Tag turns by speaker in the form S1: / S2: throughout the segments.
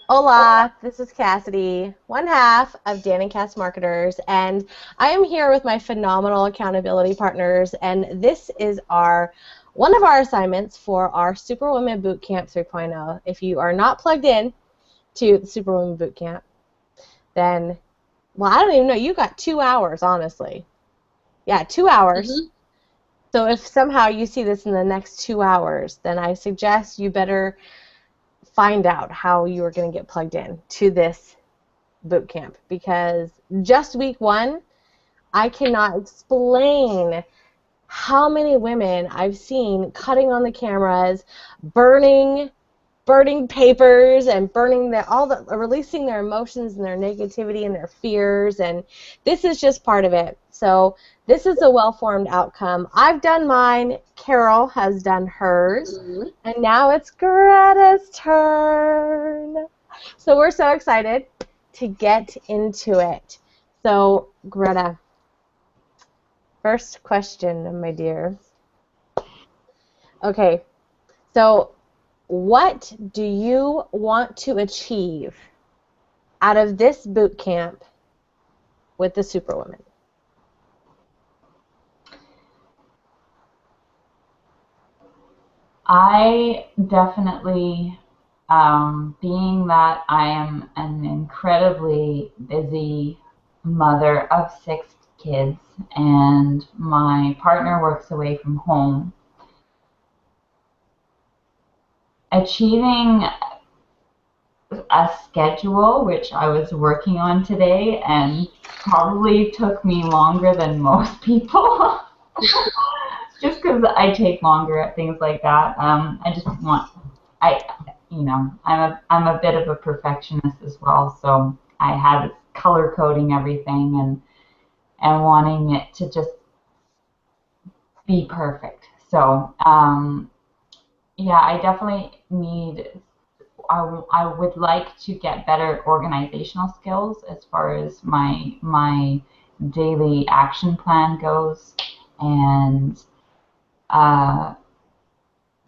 S1: Hola, this is Cassidy, one half of Dan and Cass Marketers, and I am here with my phenomenal accountability partners, and this is our one of our assignments for our Superwoman Bootcamp 3.0. If you are not plugged in to the Superwoman Bootcamp, then, well, I don't even know, you got 2 hours, honestly. Yeah, 2 hours.
S2: hmm
S1: So if somehow you see this in the next 2 hours, then I suggest you better find out how you are going to get plugged in to this boot camp, because just week one, I cannot explain how many women I've seen cutting on the cameras, burning burning papers and burning all the releasing their emotions and their negativity and their fears, and this is just part of it. So this is a well-formed outcome. I've done mine, Carol has done hers,
S2: hmm
S1: and now it's Greta's turn. So we're so excited to get into it. So Greta, first question, my dear. Okay, so what do you want to achieve out of this boot camp with the Superwoman?
S2: I definitely, being that I am an incredibly busy mother of 6 kids and my partner works away from home, achieving a schedule, which I was working on today and probably took me longer than most people. Just because I take longer at things like that. I just want, I, I'm a bit of a perfectionist as well, so I had color coding everything and wanting it to just be perfect. So, yeah, I definitely need. I would like to get better organizational skills as far as my daily action plan goes, and uh,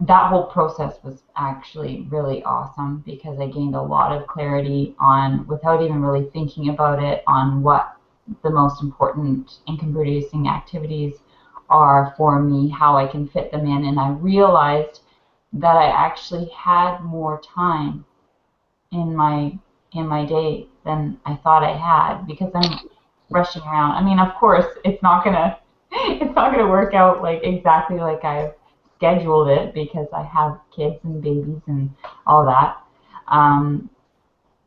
S2: that whole process was actually really awesome because I gained a lot of clarity on, without even really thinking about it, on what the most important income producing activities are for me, how I can fit them in, and I realized that I actually had more time in my day than I thought I had because I'm rushing around. I mean, of course, it's not gonna it's not gonna work out like exactly like I've scheduled it because I have kids and babies and all that. Um,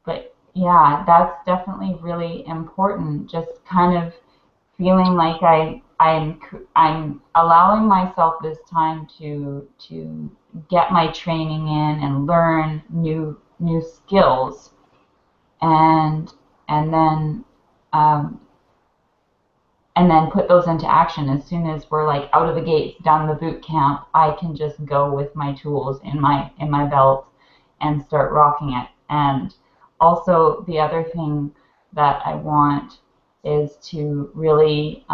S2: but yeah, that's definitely really important. Just kind of feeling like I'm allowing myself this time to get my training in and learn new skills and and then um, and then put those into action as soon as we're like out of the gates, done the boot camp. I can just go with my tools in my belt and start rocking it. And also the other thing that I want is to really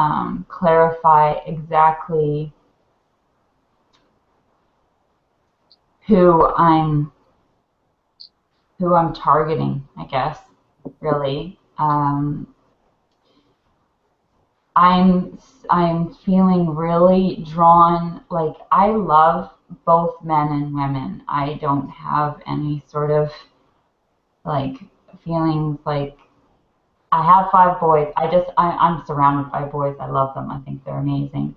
S2: clarify exactly who I'm who I'm targeting. I guess really. I'm feeling really drawn. Like I love both men and women. I don't have any sort of like feelings like I have 5 boys. I'm surrounded by boys. I love them. I think they're amazing.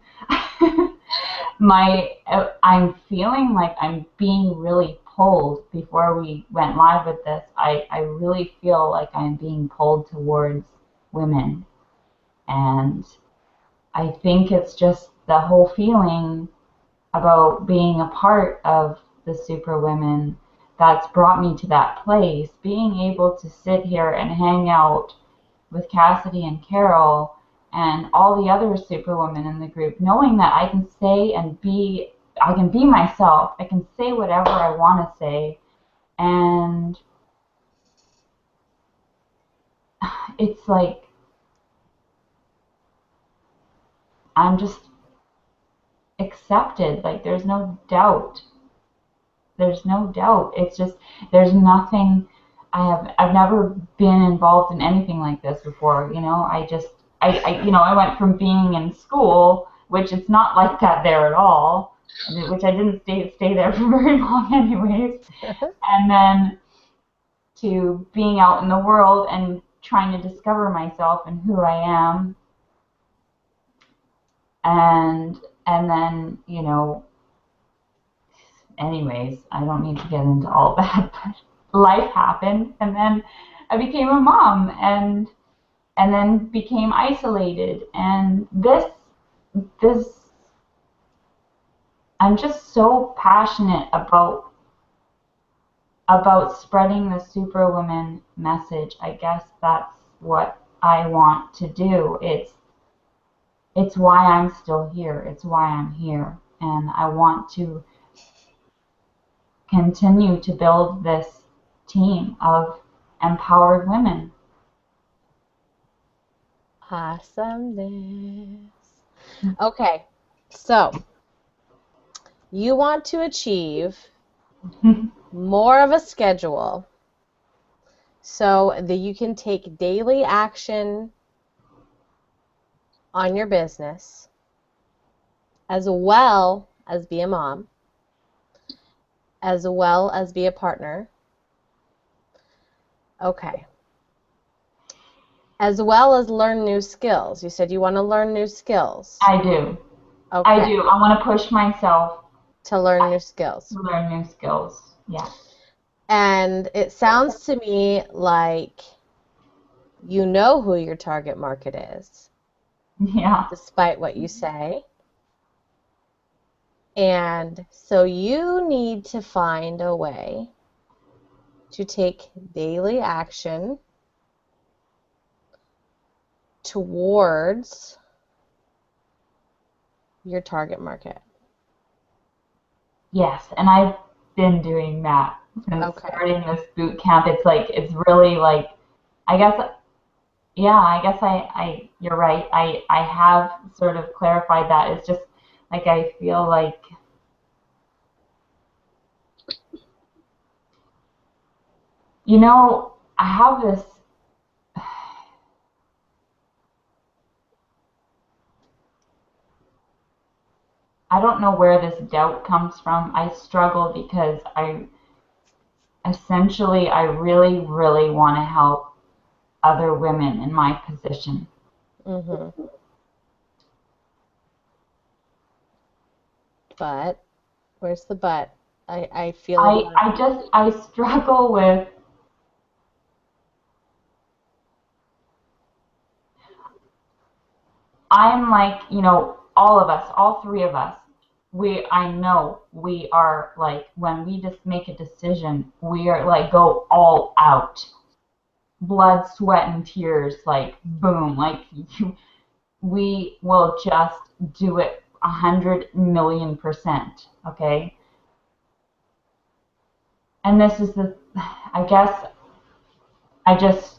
S2: I'm feeling like I'm being really pulled before we went live with this. I really feel like I'm being pulled towards women, and I think it's just the whole feeling about being a part of the Superwomen that's brought me to that place. Being able to sit here and hang out with Cassidy and Carol and all the other Superwomen in the group, knowing that I can be myself, I can say whatever I want to say, and it's like I'm just accepted. Like there's no doubt. There's no doubt. It's just there's nothing. I've never been involved in anything like this before. I went from being in school, which it's not like that there at all, which I didn't stay there for very long anyways, and then to being out in the world and trying to discover myself and who I am, and then anyways, I don't need to get into all that, but life happened, and then I became a mom, and then became isolated, and this I'm just so passionate about spreading the superwoman message. I guess that's what I want to do. It's why I'm still here. It's why I'm here, and I want to continue to build this team of empowered women.
S1: Awesomeness. Okay, so you want to achieve more of a schedule so that you can take daily action on your business as well as be a mom, as well as be a partner. Okay. As well as learn new skills. You said you want to learn new skills.
S2: I do.
S1: Okay.
S2: I do. I want to push myself
S1: to learn new skills.
S2: to learn new skills. Yeah.
S1: And it sounds to me like you know who your target market is.
S2: Yeah.
S1: Despite what you say. And so you need to find a way to take daily action towards your target market.
S2: Yes, and I've been doing that since starting this boot camp. It's really like, I guess, yeah, I guess you're right. I have sort of clarified that. It's just like I feel like I have this. I don't know where this doubt comes from. I struggle because I really, really want to help other women in my position.
S1: Mm-hmm. But, where's the but? I feel
S2: I struggle with I'm like, all of us, all three of us, I know we are like, when we just make a decision, we are like, go all out. Blood, sweat, and tears, like, boom. Like, we will just do it 100,000,000%. Okay? And this is I guess, I just,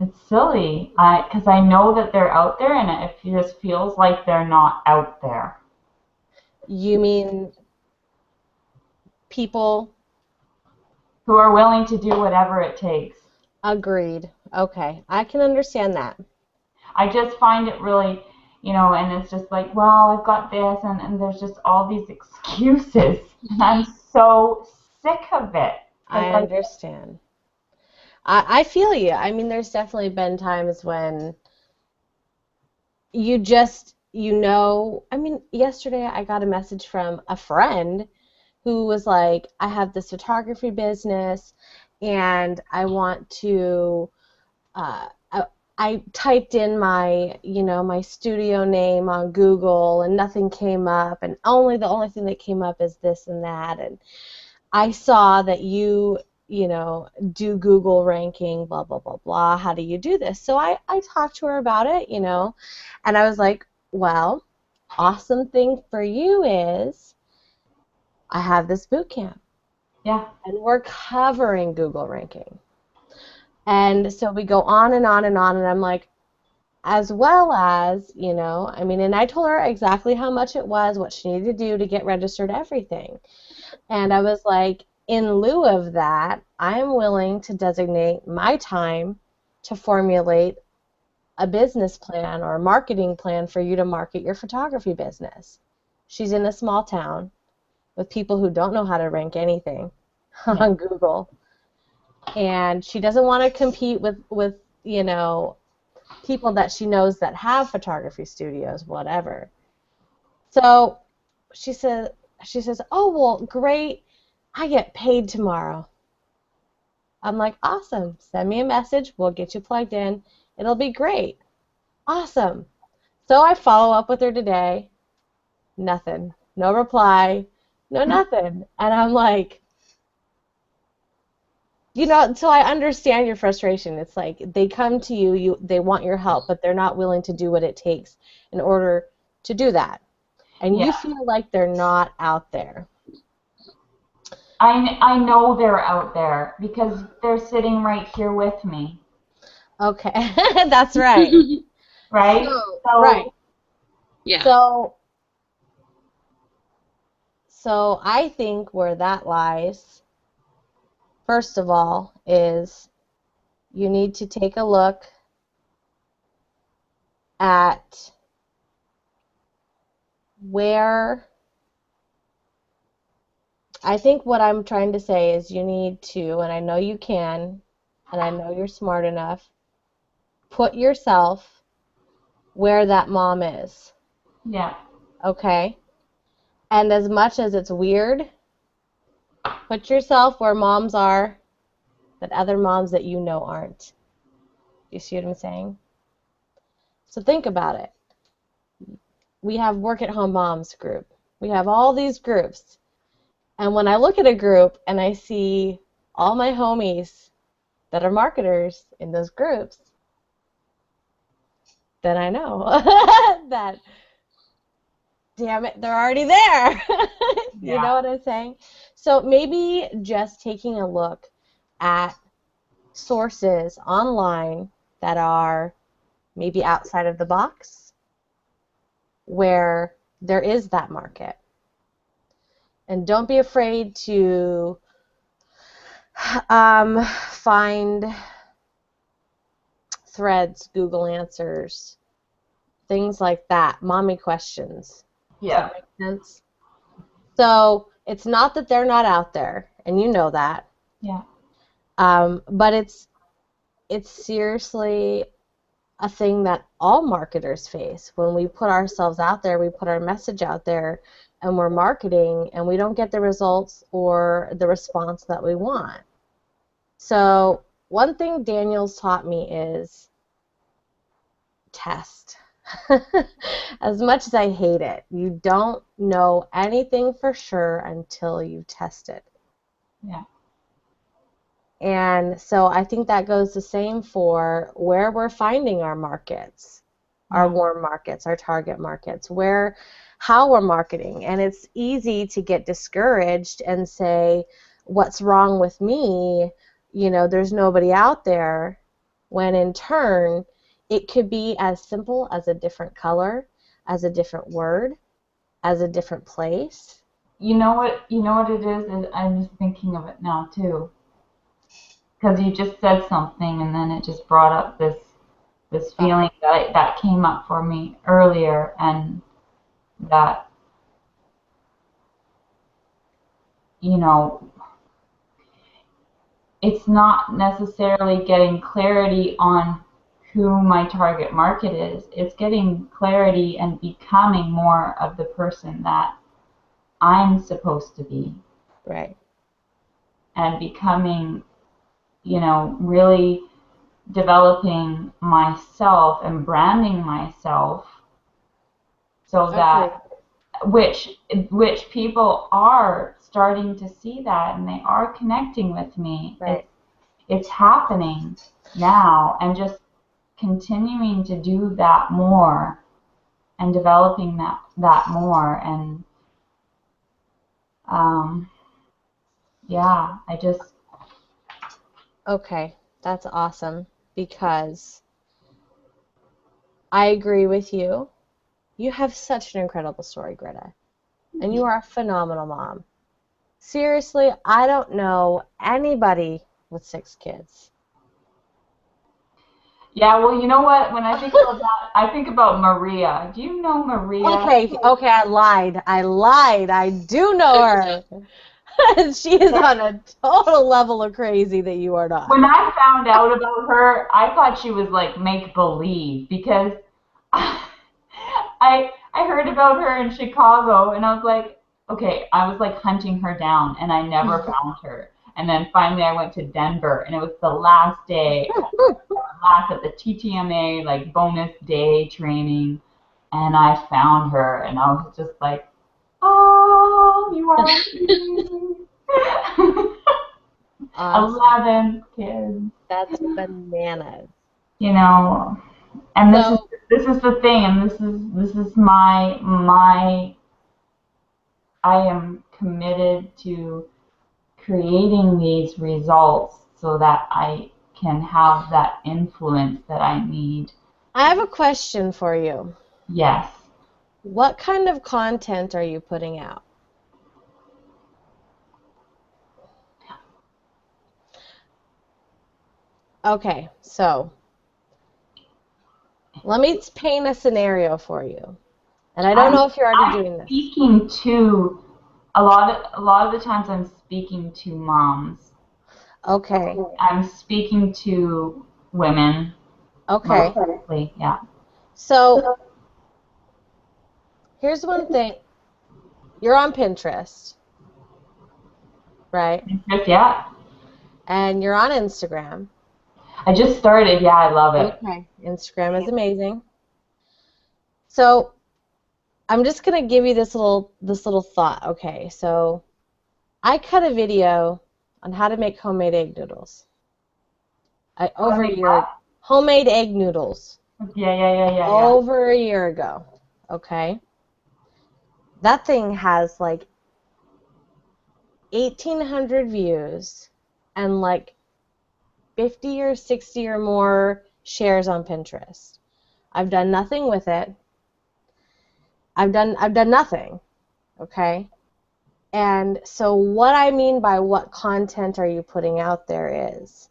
S2: it's silly, because I know that they're out there, and it just feels like they're not out there.
S1: You mean people
S2: who are willing to do whatever it takes.
S1: Agreed. Okay, I can understand that.
S2: I just find it really, and it's just like, well, I've got this, and there's just all these excuses, and I'm so sick of it.
S1: I understand. I feel you. I mean, there's definitely been times when you just, I mean, yesterday I got a message from a friend who was like, I have this photography business and I want to, I typed in my, my studio name on Google and nothing came up, and the only thing that came up is this and that, and I saw that you do Google ranking, blah, blah, blah, blah. How do you do this? So I talked to her about it, and I was like, well, awesome thing for you is I have this boot camp.
S2: Yeah.
S1: And we're covering Google ranking. And so we go on and on and on, and I'm like, as well as, I mean, and I told her exactly how much it was, what she needed to do to get registered, everything. And I was like, in lieu of that, I'm willing to designate my time to formulate a business plan or a marketing plan for you to market your photography business. She's in a small town with people who don't know how to rank anything
S2: Yeah.
S1: on Google. And she doesn't want to compete with people that she knows that have photography studios, whatever. So she says, "Oh, well, great. I get paid tomorrow." I'm like, "Awesome. Send me a message. We'll get you plugged in. It'll be great." Awesome. So I follow up with her today. Nothing. No reply. No nothing. And I'm like, so I understand your frustration. It's like they come to you, they want your help, but they're not willing to do what it takes in order to do that. And
S2: Yeah.
S1: you feel like they're not out there.
S2: I know they're out there because they're sitting right here with me,
S1: Okay, that's right.
S2: right?
S1: So, right.
S2: So,
S3: Yeah.
S1: So, so I think where that lies, first of all, is you need to take a look at where I think what I'm trying to say is you need to, and I know you can, and I know you're smart enough, put yourself where that mom is,
S2: yeah,
S1: okay? And as much as it's weird, put yourself where moms are that other moms that you know aren't. You see what I'm saying? So think about it. We have Work at Home Moms group. We have all these groups. And when I look at a group and I see all my homies that are marketers in those groups, then I know that, damn it, they're already there. You
S2: yeah,
S1: know what I'm saying? So maybe just taking a look at sources online that are maybe outside of the box where there is that market. And don't be afraid to find threads, Google answers, things like that, mommy questions. Does
S2: yeah,
S1: that make sense? So it's not that they're not out there, and you know that,
S2: yeah,
S1: but it's seriously a thing that all marketers face. When we put ourselves out there, we put our message out there, and we're marketing, and we don't get the results or the response that we want. So one thing Daniel's taught me is test. As much as I hate it, you don't know anything for sure until you test it.
S2: yeah,
S1: And so I think that goes the same for where we're finding our markets, our
S2: yeah,
S1: warm markets, our target markets, how we're marketing. And it's easy to get discouraged and say, what's wrong with me? There's nobody out there. When in turn, it could be as simple as a different color, as a different word, as a different place.
S2: You know what it is I'm just thinking of it now too. Because you just said something and then it just brought up this feeling that came up for me earlier, and that, you know, it's not necessarily getting clarity on who my target market is. It's getting clarity and becoming more of the person that I'm supposed to be,
S1: Right.
S2: and becoming, really developing myself and branding myself so
S1: Agreed.
S2: that which people are starting to see that, and they are connecting with me.
S1: Right.
S2: It's happening now, and just continuing to do that more and developing that more, and um, yeah, I just,
S1: Okay. That's awesome because I agree with you. You have such an incredible story, Greta. And you are a phenomenal mom. Seriously, I don't know anybody with 6 kids.
S2: Yeah, well, you know what? When I think about that, I think about Maria. Do you know Maria?
S1: Okay, okay, I lied. I lied. I do know her. She is on a total level of crazy that you are not.
S2: When I found out about her, I thought she was like make believe because I heard about her in Chicago and I was like, okay, I was like hunting her down and I never found her. And then finally I went to Denver and it was the last day, last at the TTMA like bonus day training and I found her and I was just like, oh, you are me.
S1: Awesome.
S2: 11 kids.
S1: That's bananas.
S2: You know, and
S1: So,
S2: this is the thing, and this is my I am committed to creating these results so that I can have that influence that I need.
S1: I have a question for you.
S2: Yes.
S1: What kind of content are you putting out? Okay, so let me paint a scenario for you. And I don't
S2: I'm
S1: know if you're already
S2: I'm
S1: doing this.
S2: speaking to a lot of the times I'm speaking to moms.
S1: Okay,
S2: I'm speaking to women
S1: okay.
S2: mostly, yeah.
S1: So here's one thing. You're on Pinterest, right?
S2: Yeah.
S1: And you're on Instagram.
S2: I just started. Yeah, I love it.
S1: Okay, Instagram is amazing. So I'm just gonna give you this little thought. Okay, so I cut a video on how to make homemade egg noodles. Over a year, homemade egg noodles
S2: Yeah, yeah, yeah, yeah, yeah.
S1: over a year ago. Okay, that thing has like 1,800 views and like 50 or 60 or more shares on Pinterest. I've done nothing with it. I've done nothing. Okay. And so what I mean by what content are you putting out there is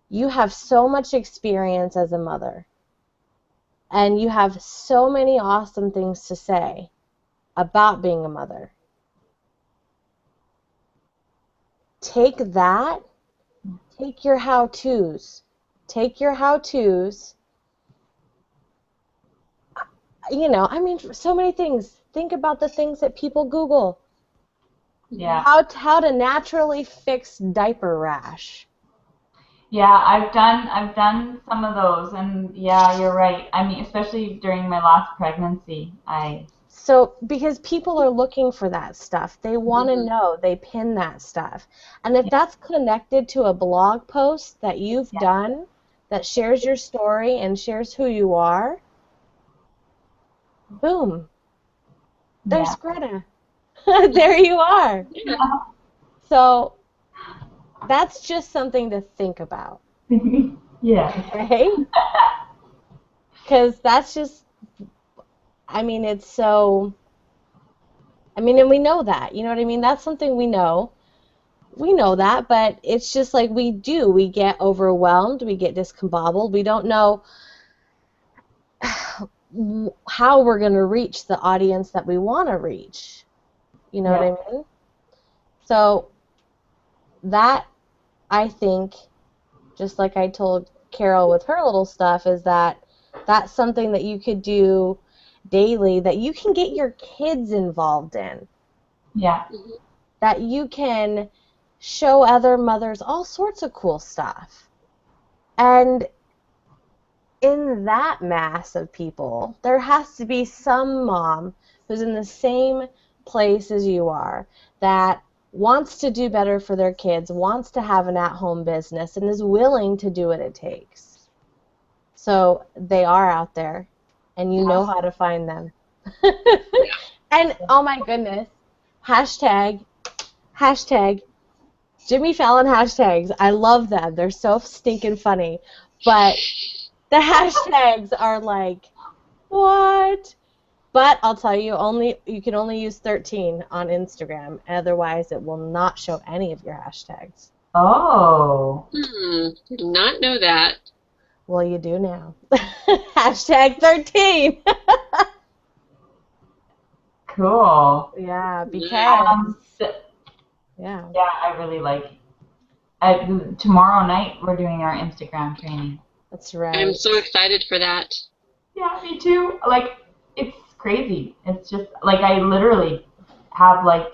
S1: you have so much experience as a mother and you have so many awesome things to say about being a mother. Take that, take your how-tos. Take your how-tos. I mean, so many things. Think about the things that people Google.
S2: Yeah.
S1: How to naturally fix diaper rash.
S2: Yeah, I've done some of those and yeah, you're right. I mean, especially during my last pregnancy, I
S1: So, because people are looking for that stuff, they want to know, they pin that stuff. And if
S2: yeah,
S1: that's connected to a blog post that you've
S2: yeah,
S1: done that shares your story and shares who you are, boom, there's
S2: yeah.
S1: Greta. There you are. So, that's just something to think about,
S2: Yeah.
S1: okay? Because that's just, I mean, it's so, I mean, and we know that, you know what I mean? That's something we know. We know that, but it's just like we do. We get overwhelmed, we get discombobbled, we don't know how we're going to reach the audience that we want to reach. You know what
S2: Yeah.
S1: I mean? So that, I think, just like I told Carol with her little stuff, is that that's something that you could do daily that you can get your kids involved in,
S2: Yeah.
S1: that you can show other mothers all sorts of cool stuff. And in that mass of people, there has to be some mom who's in the same place as you are that wants to do better for their kids, wants to have an at-home business, and is willing to do what it takes. So they are out there, and you know how to find them. And oh my goodness, hashtag, hashtag, Jimmy Fallon hashtags. I love them. They're so stinking funny. But the hashtags are like What? But I'll tell you, you can only use 13 on Instagram. Otherwise, it will not show any of your hashtags.
S2: Oh,
S3: Did not know that.
S1: Well, you do now. Hashtag 13.
S2: cool.
S1: Yeah, because
S3: Nice.
S2: Um,
S1: yeah,
S2: yeah, I really like. Tomorrow night we're doing our Instagram training.
S1: that's
S3: I'm
S1: right.
S3: so excited for that.
S2: Yeah, me too. Like, it's crazy. It's just like I literally have like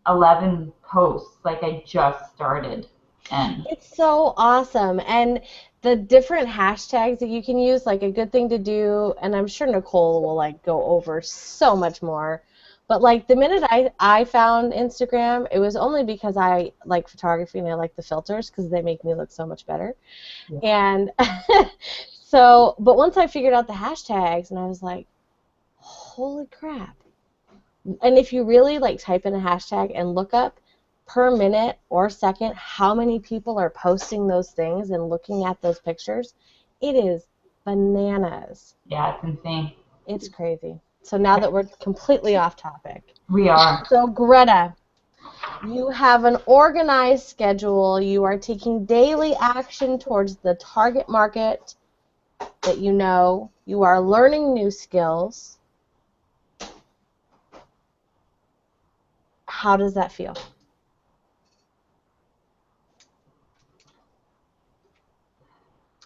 S2: 11 posts. Like I just started, and
S1: It's so awesome. And the different hashtags that you can use, like a good thing to do, and I'm sure Nicole will like go over so much more. But like the minute I found Instagram, it was only because I like photography and I like the filters because they make me look so much better.
S2: yeah,
S1: And so, but once I figured out the hashtags and I was like, holy crap. And if you really like type in a hashtag and look up per minute or second how many people are posting those things and looking at those pictures, it is bananas.
S2: yeah, it's insane.
S1: It's crazy. So now that we're completely off topic.
S2: We are.
S1: So Greta, you have an organized schedule. You are taking daily action towards the target market that you know. You are learning new skills. How does that feel?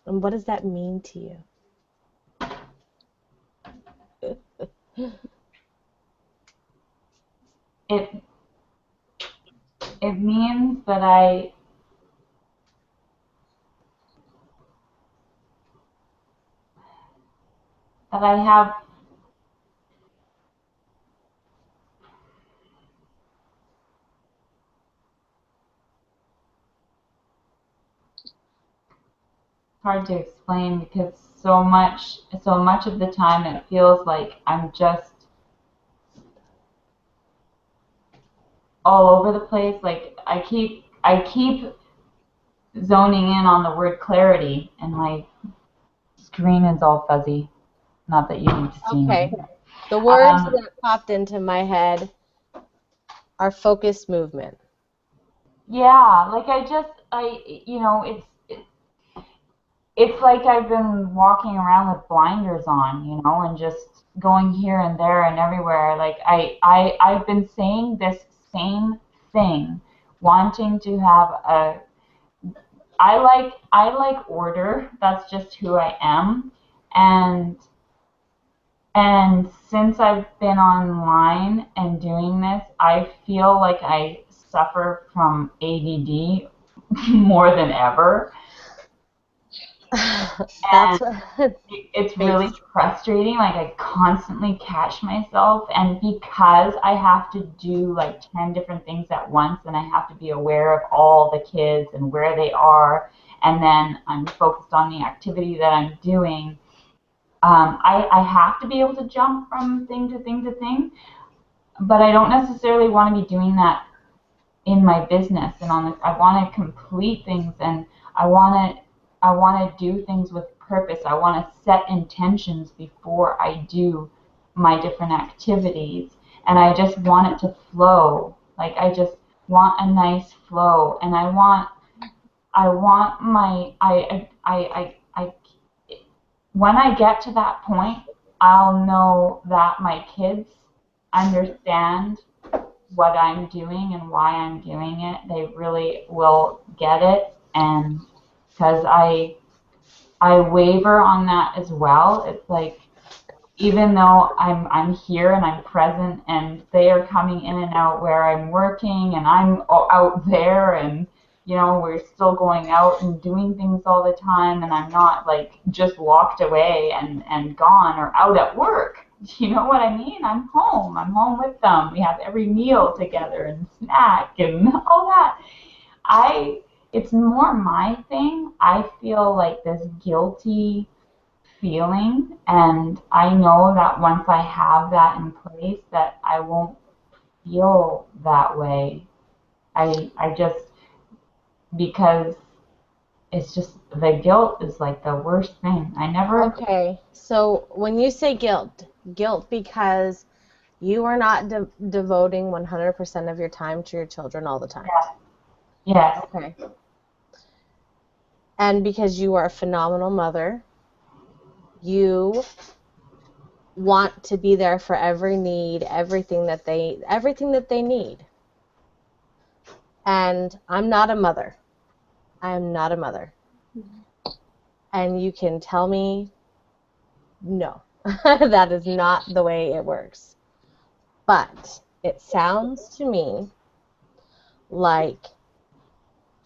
S1: And what does that mean to you?
S2: It it means that I have. It's hard to explain because so much of the time it feels like I'm just all over the place. Like I keep zoning in on the word clarity, and my screen is all fuzzy. Not that you need to see me.
S1: Okay. The words
S2: Um,
S1: that popped into my head are focused movement.
S2: yeah, like it's like I've been walking around with blinders on, and just going here and there and everywhere. Like I've been saying this same thing, wanting to have a. I like order. That's just who I am, and And since I've been online and doing this, I feel like I suffer from ADD more than ever.
S1: That's
S2: And
S1: what
S2: it's really
S1: makes.
S2: frustrating. Like I constantly catch myself. And because I have to do like 10 different things at once and I have to be aware of all the kids and where they are, and then I'm focused on the activity that I'm doing, I have to be able to jump from thing to thing to thing, but I don't necessarily want to be doing that in my business and I want to complete things, and I want to do things with purpose. I want to set intentions before I do my different activities, and I just want it to flow. Like I just want a nice flow, and I want my I when I get to that point, I'll know that my kids understand what I'm doing and why I'm doing it. They really will get it, and because I waver on that as well. It's like even though I'm here and I'm present and they are coming in and out where I'm working and I'm out there, and we're still going out and doing things all the time, and I'm not like just locked away and gone or out at work. You know what I mean? I'm home with them. We have every meal together and snack and all that. I It's more my thing. I feel like this guilty feeling, and I know that once I have that in place that I won't feel that way. I just, because it's just the guilt is like the worst thing. I never.
S1: Okay, so when you say guilt because you are not devoting 100% of your time to your children all the time.
S2: Yes.
S1: Okay. And because you are a phenomenal mother, you want to be there for every need, everything that they need. And I'm not a mother. I am not a mother. And you can tell me no. That is not the way it works. But it sounds to me like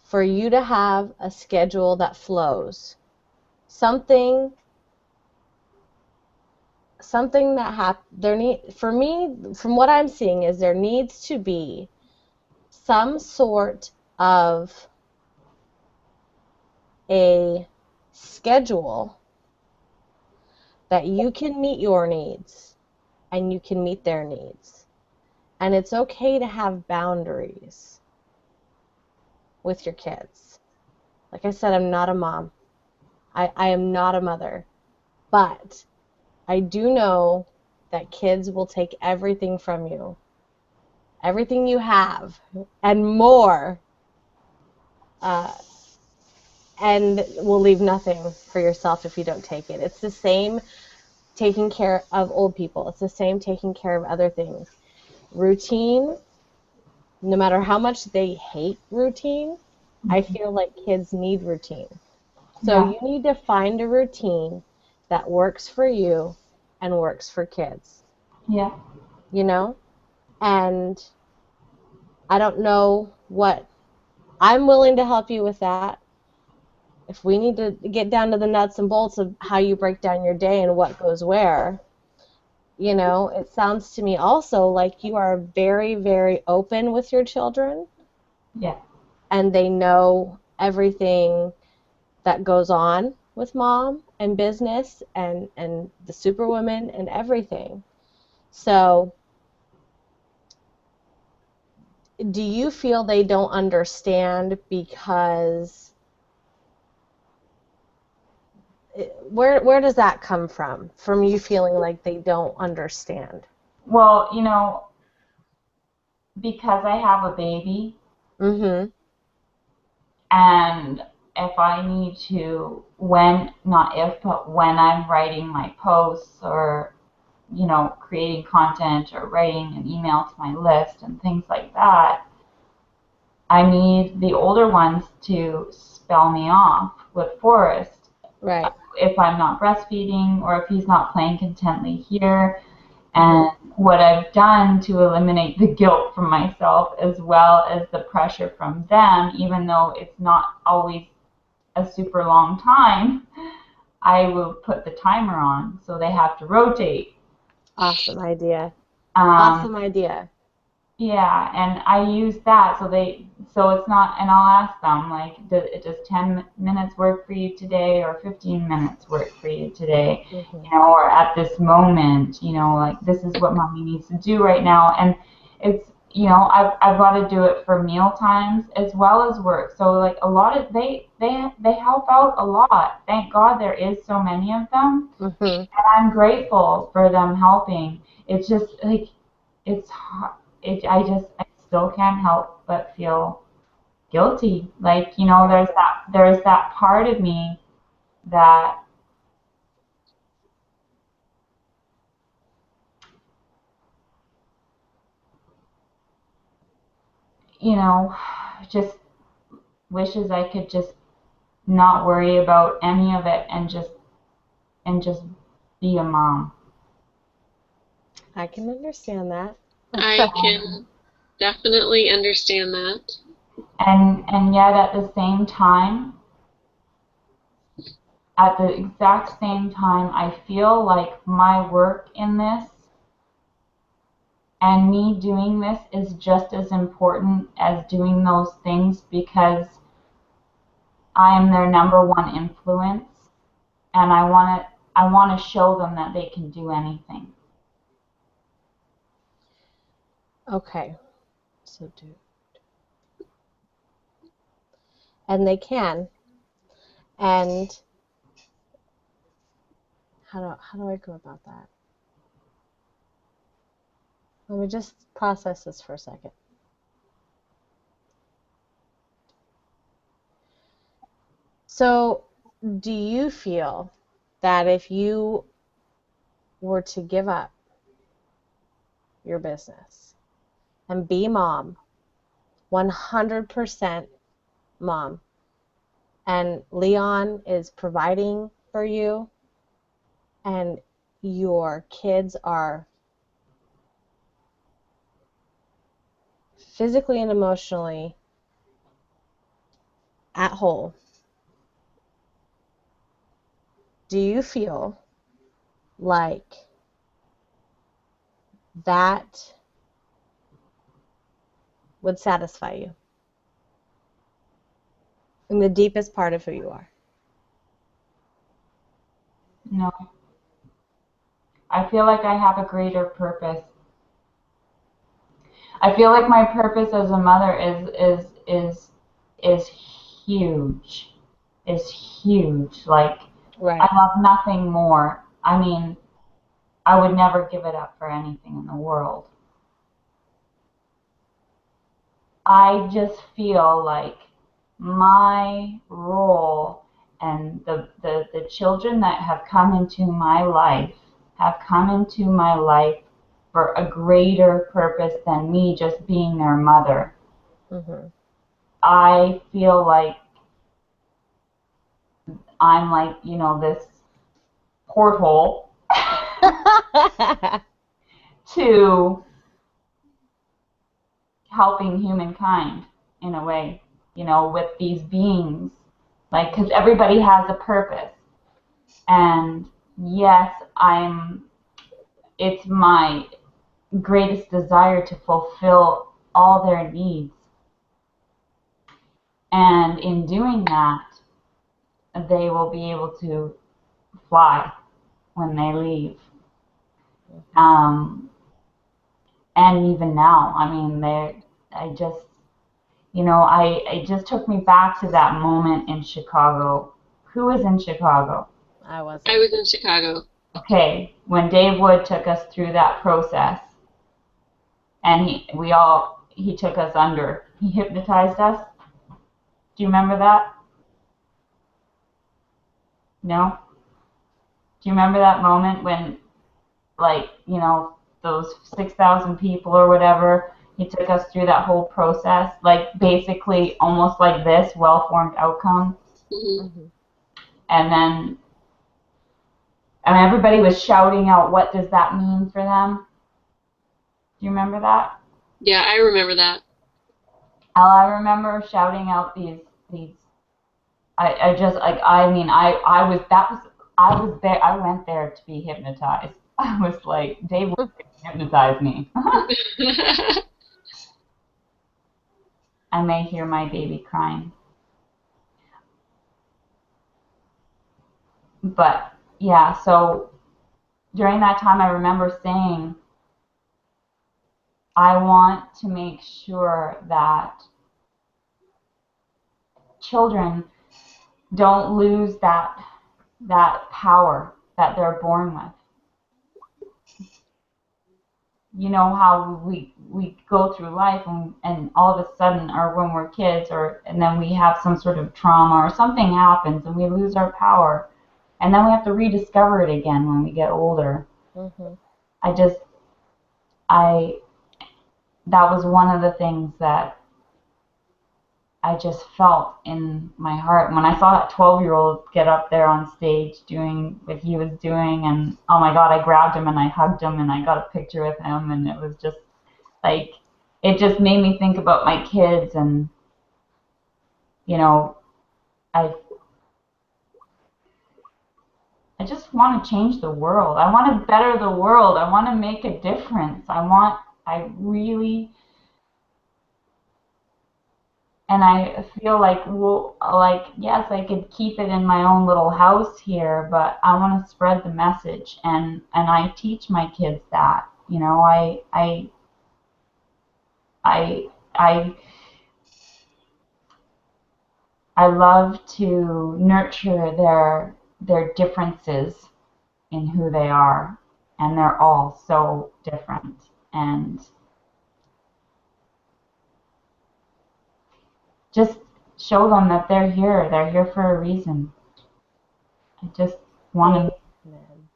S1: for you to have a schedule that flows, something for me, from what I'm seeing, is there needs to be some sort of a schedule that you can meet your needs and you can meet their needs. And it's okay to have boundaries with your kids. Like I said, I'm not a mom. I am not a mother. But I do know that kids will take everything from you, everything you have, and more, and will leave nothing for yourself if you don't take it. It's the same taking care of old people. It's the same taking care of other things. Routine, no matter how much they hate routine, I feel like kids need routine. So
S2: Yeah.
S1: you need to find a routine that works for you and works for kids,
S2: Yeah.
S1: you know? And I don't know I'm willing to help you with that. If we need to get down to the nuts and bolts of how you break down your day and what goes where, it sounds to me also like you are very, very open with your children
S2: Yeah.
S1: and they know everything that goes on with mom and business and the superwoman and everything. So, do you feel they don't understand because where does that come from? From you feeling like they don't understand?
S2: Well, because I have a baby,
S1: Mm-hmm.
S2: and if I need to, not if, but when I'm writing my posts or, creating content or writing an email to my list and things like that, I need the older ones to spell me off with Forrest
S1: Right.
S2: if I'm not breastfeeding or if he's not playing contently here.
S1: Mm-hmm.
S2: And what I've done to eliminate the guilt from myself as well as the pressure from them, even though it's not always a super long time, I will put the timer on so they have to rotate.
S1: Awesome idea.
S2: Um,
S1: Awesome idea.
S2: yeah, and I use that so it's not, and I'll ask them like, does 10 minutes work for you today or 15 minutes work for you today?
S1: Mm-hmm.
S2: Or at this moment, like this is what mommy needs to do right now. And it's, I've got to do it for meal times as well as work. So like a lot of, they help out a lot. Thank God there is so many of them.
S1: Mm-hmm.
S2: And I'm grateful for them helping. It's just like, it's hard. I still can't help but feel guilty. Like, there's that part of me that, you know, just wishes I could just not worry about any of it and just be a mom.
S1: I can understand that.
S3: I can definitely understand that.
S2: And yet at the exact same time, I feel like my work in this and me doing this is just as important as doing those things because I am their number one influence and I want to show them that they can do anything.
S1: Okay. So do. And they can. And how do I go about that? Let me just process this for a second. So, do you feel that if you were to give up your business and be mom, 100% mom, and Leon is providing for you, and your kids are physically and emotionally at whole, do you feel like that would satisfy you in the deepest part of who you are?
S2: No. I feel like I have a greater purpose. I feel like my purpose as a mother is huge. Is huge. Like,
S1: Right.
S2: I love nothing more. I mean, I would never give it up for anything in the world. I just feel like my role and the children that have come into my life for a greater purpose than me just being their mother.
S1: Mm-hmm.
S2: I feel like I'm like, you know, this porthole to helping humankind in a way, you know, with these beings. Like, because everybody has a purpose. And yes, it's my greatest desire to fulfill all their needs. And in doing that, they will be able to fly when they leave. And even now, I mean, I just, you know, it just took me back to that moment in Chicago. Who was in Chicago?
S1: I wasn't.
S3: I was in Chicago.
S2: Okay, when Dave Wood took us through that process, and he took us under. He hypnotized us. Do you remember that? No? Do you remember that moment when, like, you know, those 6,000 people or whatever, he took us through that whole process, like basically almost like this, well-formed outcome.
S3: Mm-hmm.
S2: And then, I mean, everybody was shouting out, what does that mean for them? Do you remember that?
S3: Yeah, I remember that.
S2: I remember shouting out these. I just like, I mean, I was there. I went there to be hypnotized. I was like, Dave would hypnotize me. I may hear my baby crying. But yeah, so during that time, I remember saying, I want to make sure that children don't lose that power that they're born with. You know how we go through life and all of a sudden, or when we're kids, and then we have some sort of trauma or something happens and we lose our power, and then we have to rediscover it again when we get older.
S1: Mm-hmm.
S2: That was one of the things that I just felt in my heart when I saw that 12-year-old get up there on stage doing what he was doing, and oh my God, I grabbed him and I hugged him and I got a picture with him, and it was just like, it just made me think about my kids, and you know, I just want to change the world. I want to better the world. I want to make a difference. I really. And I feel like, well, like, yes, I could keep it in my own little house here, but I want to spread the message, and I teach my kids that. You know, I I love to nurture their differences in who they are, and they're all so different. And just show them that they're here. They're here for a reason. I just want to.
S1: Amen.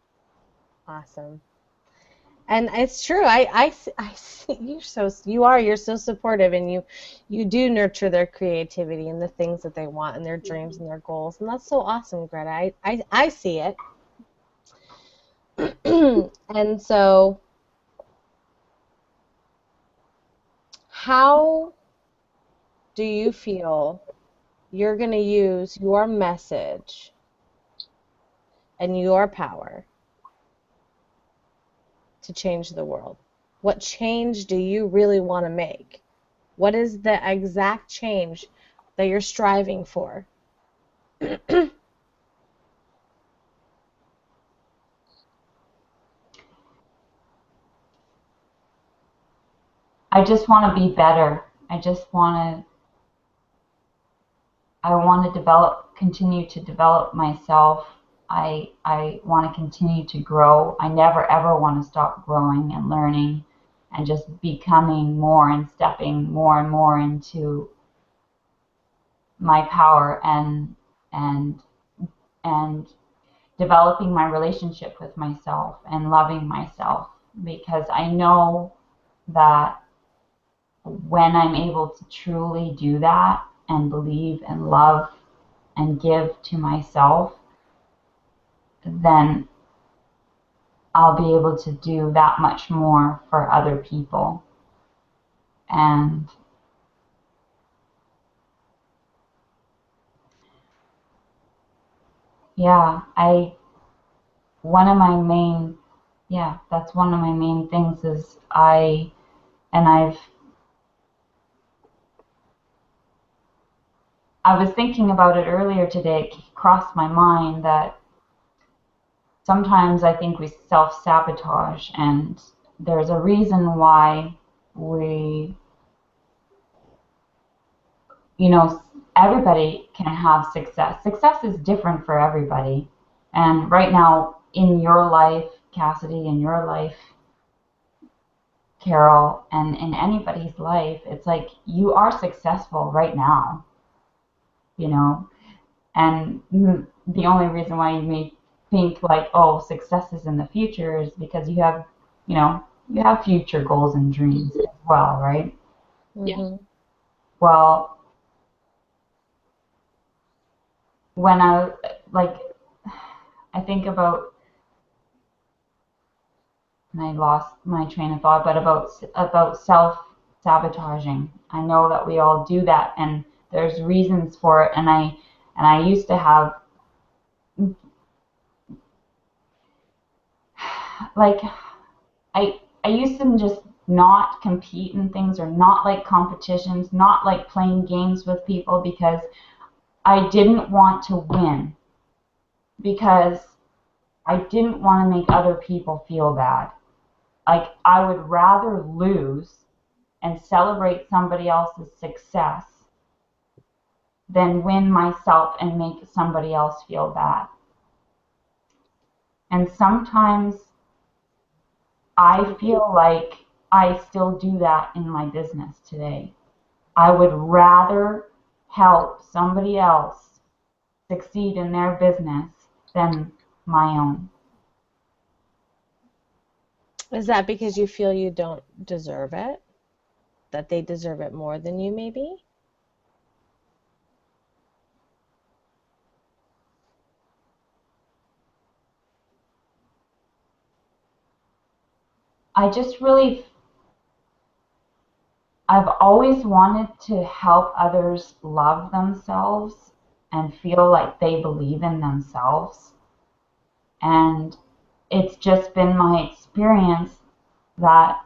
S1: Awesome. And it's true. I see you're so supportive, and you do nurture their creativity and the things that they want and their dreams and their goals, and that's so awesome, Greta. I see it. And so, how do you feel you're going to use your message and your power to change the world? What change do you really want to make? What is the exact change that you're striving for?
S2: I just want to be better. I want to continue to develop myself. I want to continue to grow. I never ever want to stop growing and learning and just becoming more and stepping more and more into my power and developing my relationship with myself and loving myself, because I know that when I'm able to truly do that and believe and love and give to myself, then I'll be able to do that much more for other people. And yeah, that's one of my main things is I was thinking about it earlier today. It crossed my mind that sometimes I think we self-sabotage, and there's a reason why we, everybody can have success. Success is different for everybody. And right now, in your life, Cassidy, in your life, Carol, and in anybody's life, it's like you are successful right now, and the only reason why you may think like, oh, success is in the future is because you have future goals and dreams as well, right?
S3: Yeah.
S2: Well, when I think about, and I lost my train of thought, but about self-sabotaging. I know that we all do that, and there's reasons for it, and I used to have like I used to just not compete in things, or not like competitions, not like playing games with people, because I didn't want to win, because I didn't want to make other people feel bad. Like, I would rather lose and celebrate somebody else's success than win myself and make somebody else feel bad. And sometimes I feel like I still do that in my business today. I would rather help somebody else succeed in their business than my own.
S1: Is that because you feel you don't deserve it? That they deserve it more than you, maybe?
S2: I've always wanted to help others love themselves and feel like they believe in themselves. And it's just been my experience that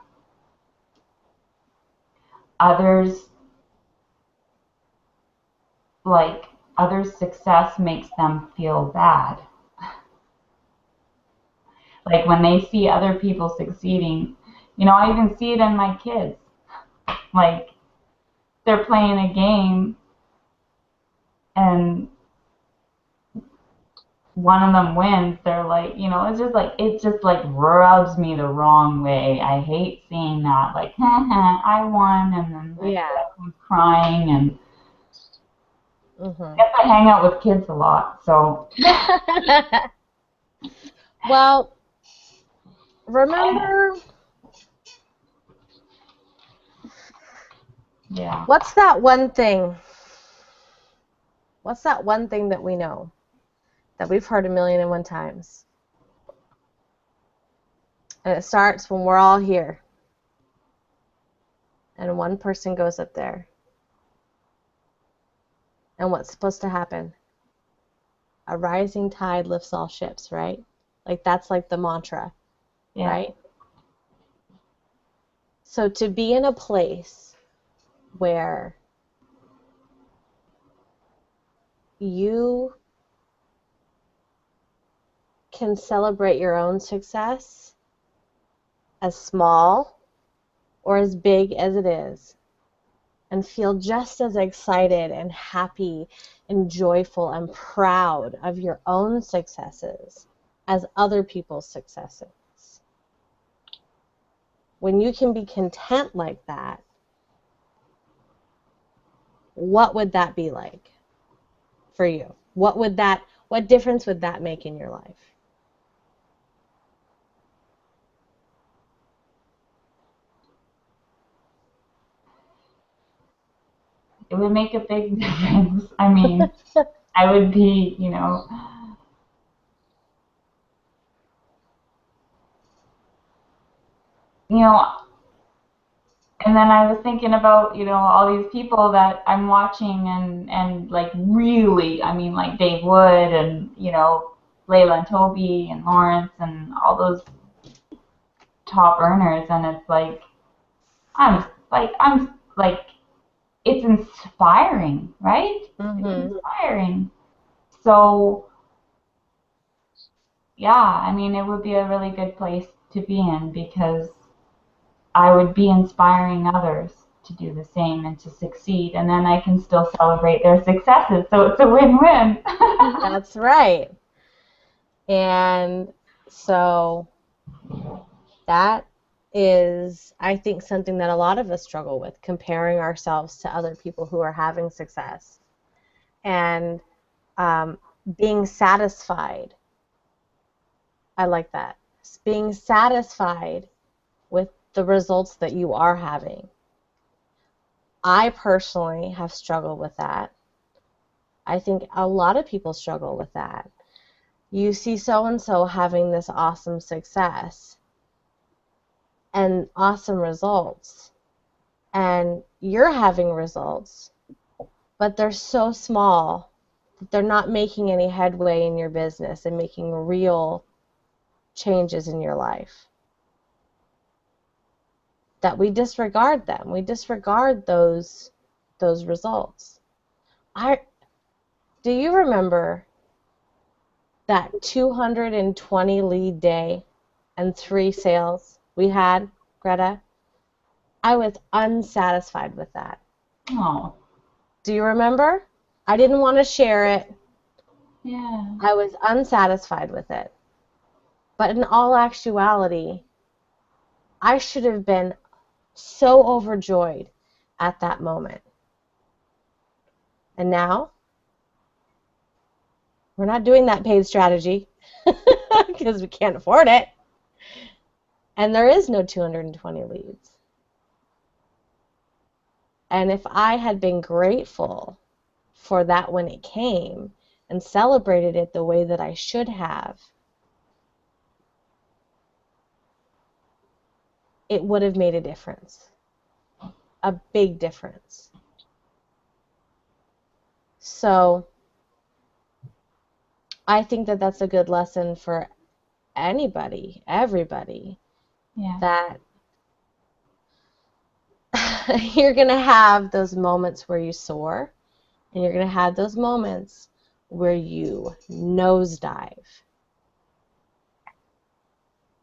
S2: others, others' success makes them feel bad. Like when they see other people succeeding, I even see it in my kids. Like, they're playing a game and one of them wins, they're like, it just like rubs me the wrong way. I hate seeing that, like, I won, and then like,
S1: Yeah.
S2: everyone's crying, and
S1: Mm-hmm.
S2: I guess I hang out with kids a lot, so.
S1: Well, remember,
S2: Yeah.
S1: what's that one thing? What's that one thing that we know, that we've heard 1,000,001 times? And it starts when we're all here. And one person goes up there. And what's supposed to happen? A rising tide lifts all ships, right? Like, that's like the mantra,
S2: Yeah.
S1: right? So to be in a place where you can celebrate your own success, as small or as big as it is, and feel just as excited and happy and joyful and proud of your own successes as other people's successes. When you can be content like that, what would that be like for you? What difference would that make in your life?
S2: It would make a big difference. I mean, I would be, you know, and then I was thinking about, all these people that I'm watching and like really, I mean, like Dave Wood and, Layla and Toby and Lawrence and all those top earners. And it's like, I'm like, it's inspiring, right? It's
S1: Mm-hmm.
S2: inspiring. So, yeah, I mean, it would be a really good place to be in because I would be inspiring others to do the same and to succeed, and then I can still celebrate their successes. So it's a win-win.
S1: That's right. And so that is, I think, something that a lot of us struggle with, comparing ourselves to other people who are having success and being satisfied. I like that. Being satisfied with the results that you are having. I personally have struggled with that. I think a lot of people struggle with that. You see so-and-so having this awesome success and awesome results, and you're having results, but they're so small that they're not making any headway in your business and making real changes in your life. That we disregard them. We disregard those results. Do you remember that 220 lead day and 3 sales we had, Greta? I was unsatisfied with that.
S2: Oh,
S1: Do you remember? I didn't want to share it.
S2: yeah.
S1: I was unsatisfied with it. But in all actuality, I should have been so overjoyed at that moment. And now, we're not doing that paid strategy because we can't afford it. And there is no 220 leads. And if I had been grateful for that when it came and celebrated it the way that I should have, it would have made a difference, a big difference. So I think that that's a good lesson for anybody, everybody,
S2: Yeah.
S1: that you're going to have those moments where you soar, and you're going to have those moments where you nosedive.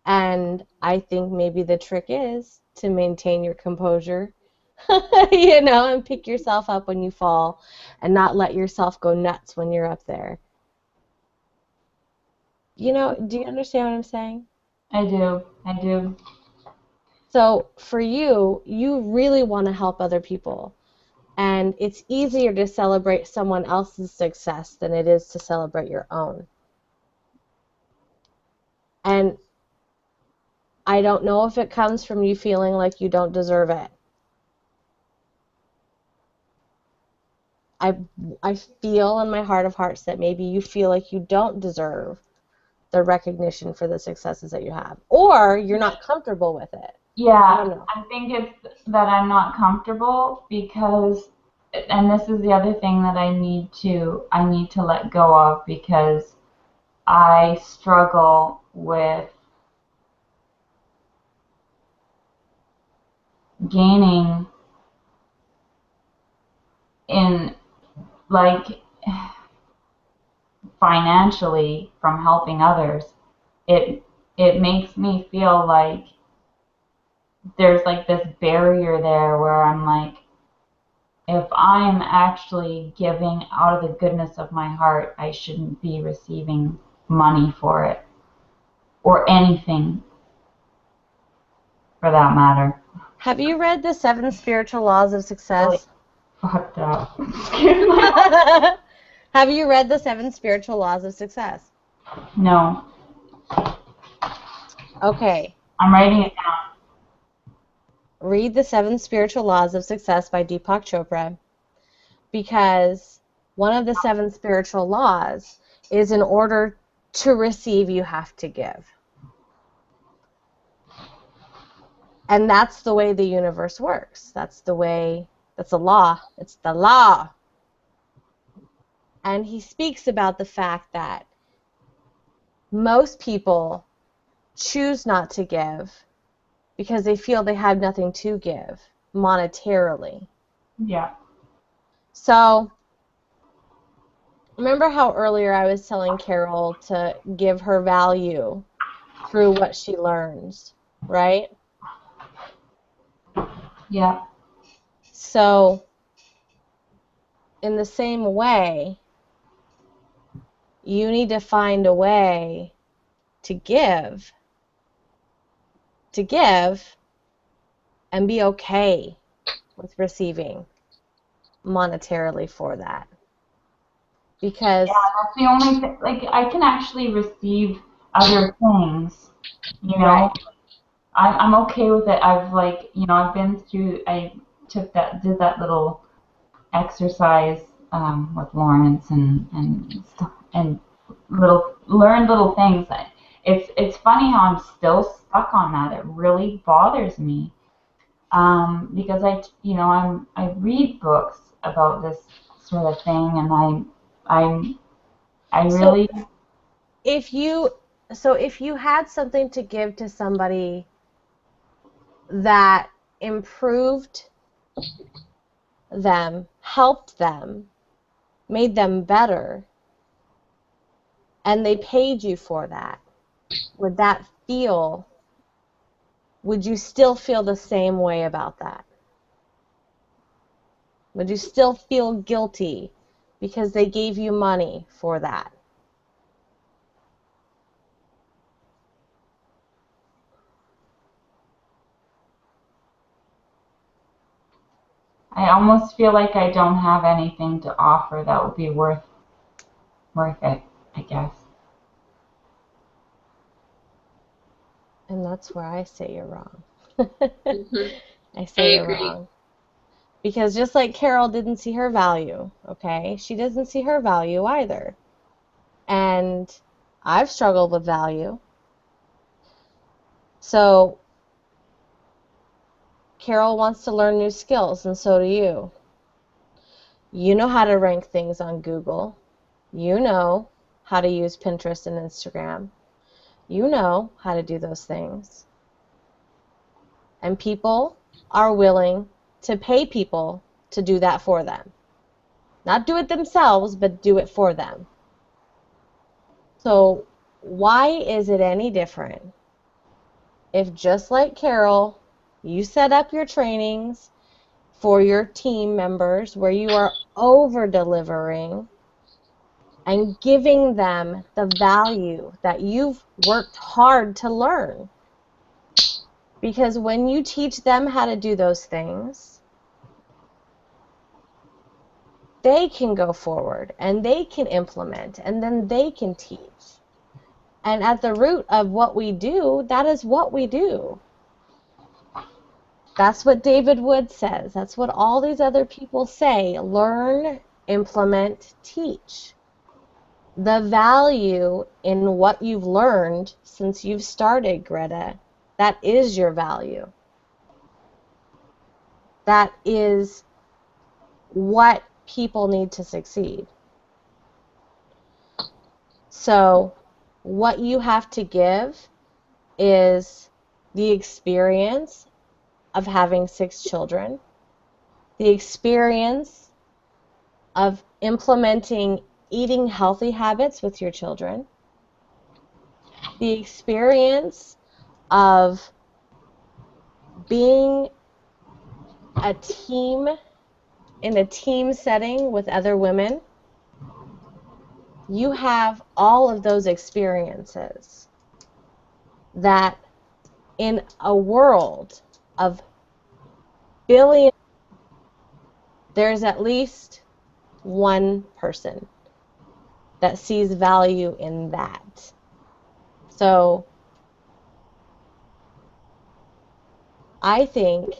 S1: And I think maybe the trick is to maintain your composure and pick yourself up when you fall and not let yourself go nuts when you're up there. Do you understand what I'm saying?
S2: I do.
S1: So for you really want to help other people. And it's easier to celebrate someone else's success than it is to celebrate your own. And I don't know if it comes from you feeling like you don't deserve it. I feel in my heart of hearts that maybe you feel like you don't deserve the recognition for the successes that you have. Or you're not comfortable with it. I don't
S2: Yeah,
S1: know.
S2: I think it's that I'm not comfortable because, and this is the other thing that I need to let go of because I struggle with gaining in like financially from helping others. It makes me feel like there's like this barrier there where I'm like, if I'm actually giving out of the goodness of my heart, I shouldn't be receiving money for it or anything for that matter.
S1: Have you read The 7 Spiritual Laws of
S2: Really
S1: Success?
S2: fucked up.
S1: Have you read The 7 Spiritual Laws of Success?
S2: No,
S1: Okay.
S2: I'm writing it down.
S1: Read The 7 Spiritual Laws of Success by Deepak Chopra, because one of the 7 spiritual laws is in order to receive, you have to give. And that's the way the universe works. That's the law. It's the law. And he speaks about the fact that most people choose not to give because they feel they have nothing to give monetarily.
S2: Yeah.
S1: So, remember how earlier I was telling Carol to give her value through what she learns, right?
S2: Yeah.
S1: So, in the same way, you need to find a way to give and be okay with receiving monetarily for that. Because
S2: Yeah, that's the only thing. Like, I can actually receive other things, you know?
S1: right.
S2: I'm okay with it. I've been through, did that little exercise with Lawrence and stuff, and learned little things. It's funny how I'm still stuck on that. It really bothers me because I read books about this sort of thing, and I
S1: So
S2: really
S1: if you had something to give to somebody that improved them, helped them, made them better, and they paid you for that, would you still feel the same way about that? Would you still feel guilty because they gave you money for that?
S2: I almost feel like I don't have anything to offer that would be worth it, I guess.
S1: And that's where I say you're wrong.
S3: Hmm.
S1: I
S3: I
S1: say you're
S3: agree.
S1: wrong. Because just like Carol didn't see her value, okay, she doesn't see her value either. And I've struggled with value. So Carol wants to learn new skills, and so do you. You know how to rank things on Google. You know how to use Pinterest and Instagram. You know how to do those things. And people are willing to pay people to do that for them. Not do it themselves, but do it for them. So why is it any different if, just like Carol, you set up your trainings for your team members where you are over-delivering and giving them the value that you've worked hard to learn. Because when you teach them how to do those things, they can go forward and they can implement and then they can teach. And at the root of what we do, that is what we do. That's what David Wood says. That's what all these other people say. Learn, implement, teach. The value in what you've learned since you've started, Greta, that is your value. That is what people need to succeed. So what you have to give is the experience of having 6 children, the experience of implementing eating healthy habits with your children, the experience of being a team in a team setting with other women. You have all of those experiences that in a world of billions, there's at least one person that sees value in that. So I think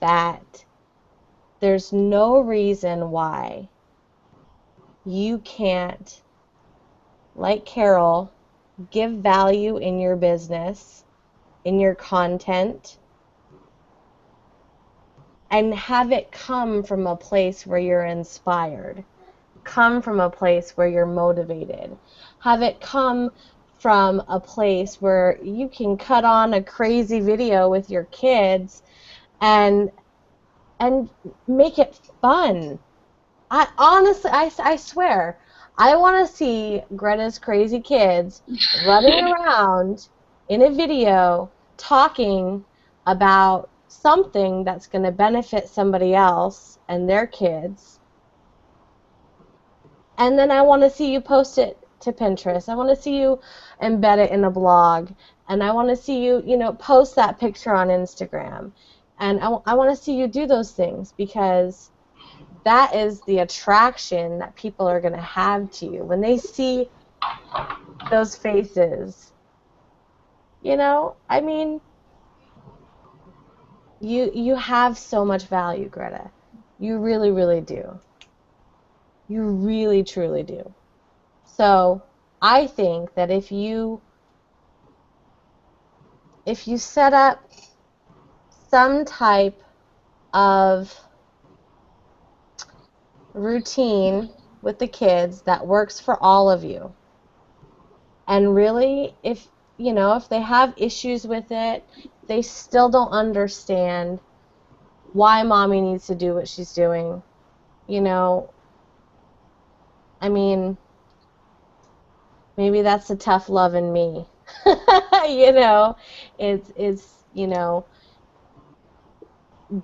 S1: that there's no reason why you can't, like Carol, give value in your business, in your content, and have it come from a place where you're inspired, come from a place where you're motivated, have it come from a place where you can cut on a crazy video with your kids and make it fun. I honestly, I swear, I want to see Greta's crazy kids running around in a video talking about something that's going to benefit somebody else and their kids. And then I want to see you post it to Pinterest. I want to see you embed it in a blog. And I want to see you, post that picture on Instagram. And I want to see you do those things because that is the attraction that people are going to have to you. When they see those faces, I mean, you have so much value, Greta. You really, really do. You really, truly do. So I think that if you set up some type of routine with the kids that works for all of you, and really if they have issues with it, they still don't understand why mommy needs to do what she's doing, I mean, maybe that's the tough love in me. It's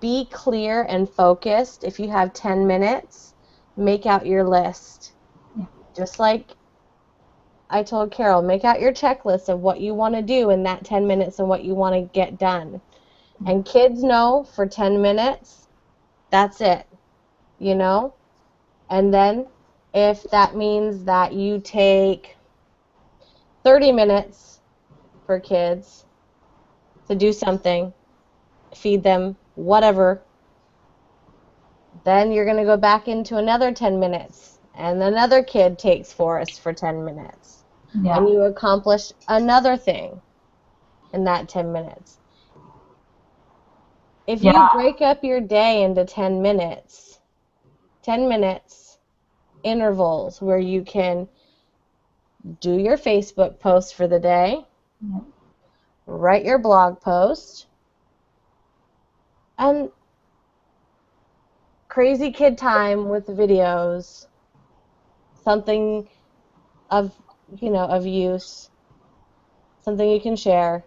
S1: be clear and focused. If you have 10 minutes, make out your list.
S2: Yeah.
S1: Just like I told Carol, make out your checklist of what you want to do in that 10 minutes and what you want to get done. And kids know for 10 minutes, that's it, And then if that means that you take 30 minutes for kids to do something, feed them, whatever, then you're going to go back into another 10 minutes, and another kid takes Forrest for 10 minutes.
S2: Yeah.
S1: And you accomplish another thing in that 10 minutes. If you break up your day into 10 minutes intervals where you can do your Facebook post for the day, write your blog post, and crazy kid time with videos, something of use, something you can share.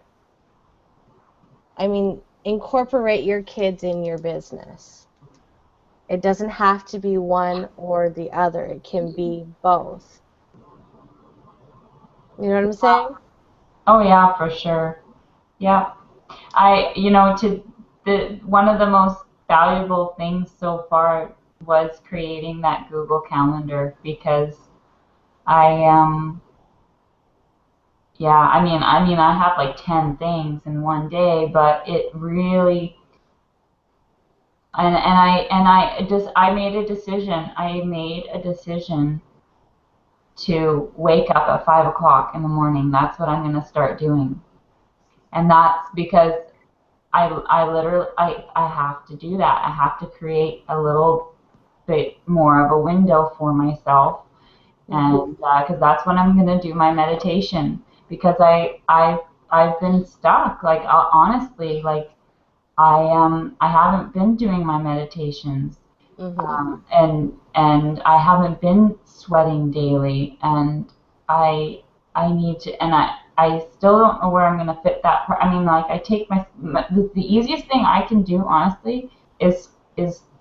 S1: I mean, incorporate your kids in your business. It doesn't have to be one or the other. It can be both. You know what I'm saying?
S2: Oh yeah, for sure. Yeah. One of the most valuable things so far was creating that Google Calendar because I yeah, I have like 10 things in one day, but it really and I just I made a decision to wake up at 5 o'clock in the morning. That's what I'm going to start doing. And that's because I have to do that. I have to create a little bit more of a window for myself, and because that's when I'm going to do my meditation. Because I've been stuck. Like honestly, like I haven't been doing my meditations, and I haven't been sweating daily, and I need to, and I still don't know where I'm gonna fit that part. I mean, like I take the easiest thing I can do, honestly, is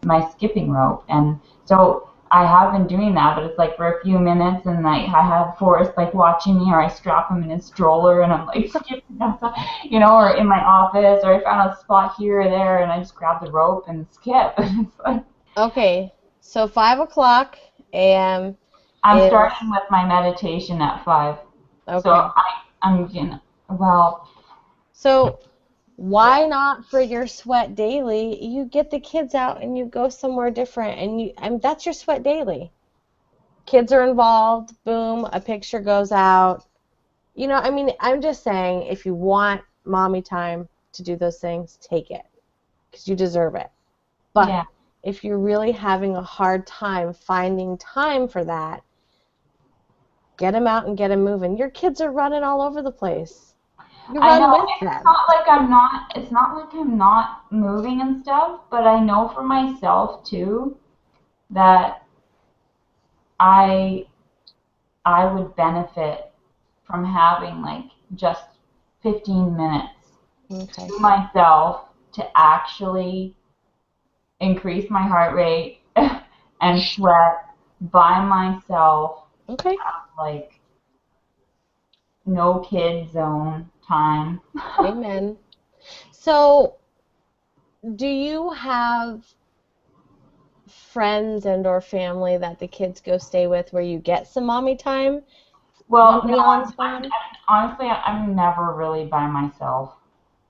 S2: my skipping rope, and so I have been doing that, but it's like for a few minutes, and like I have Forrest like watching me, or I strap him in his stroller, and I'm like skipping outside, or in my office, or I found a spot here or there, and I just grab the rope and skip, and it's like.
S1: Okay, so 5 o'clock a.m.
S2: I'm
S1: is
S2: starting with my meditation at 5. So
S1: okay.
S2: I'm gonna, well,
S1: So why not for your sweat daily? You get the kids out and you go somewhere different, and that's your sweat daily. Kids are involved. Boom, a picture goes out. I mean, I'm just saying, if you want mommy time to do those things, take it, because you deserve it. But
S2: yeah.
S1: if you're really having a hard time finding time for that, get them out and get them moving. Your kids are running all over the place. You
S2: I
S1: run
S2: know,
S1: with
S2: and
S1: them.
S2: it's not like I'm not moving and stuff, but I know for myself too that I I would benefit from having like just 15 minutes
S1: Okay.
S2: to myself to actually increase my heart rate and sweat by myself,
S1: Okay.
S2: like no kid zone time.
S1: Amen. So, do you have friends and or family that the kids go stay with where you get some mommy time when
S2: Well, no,
S1: Leon's gone?
S2: honestly, I'm never really by myself.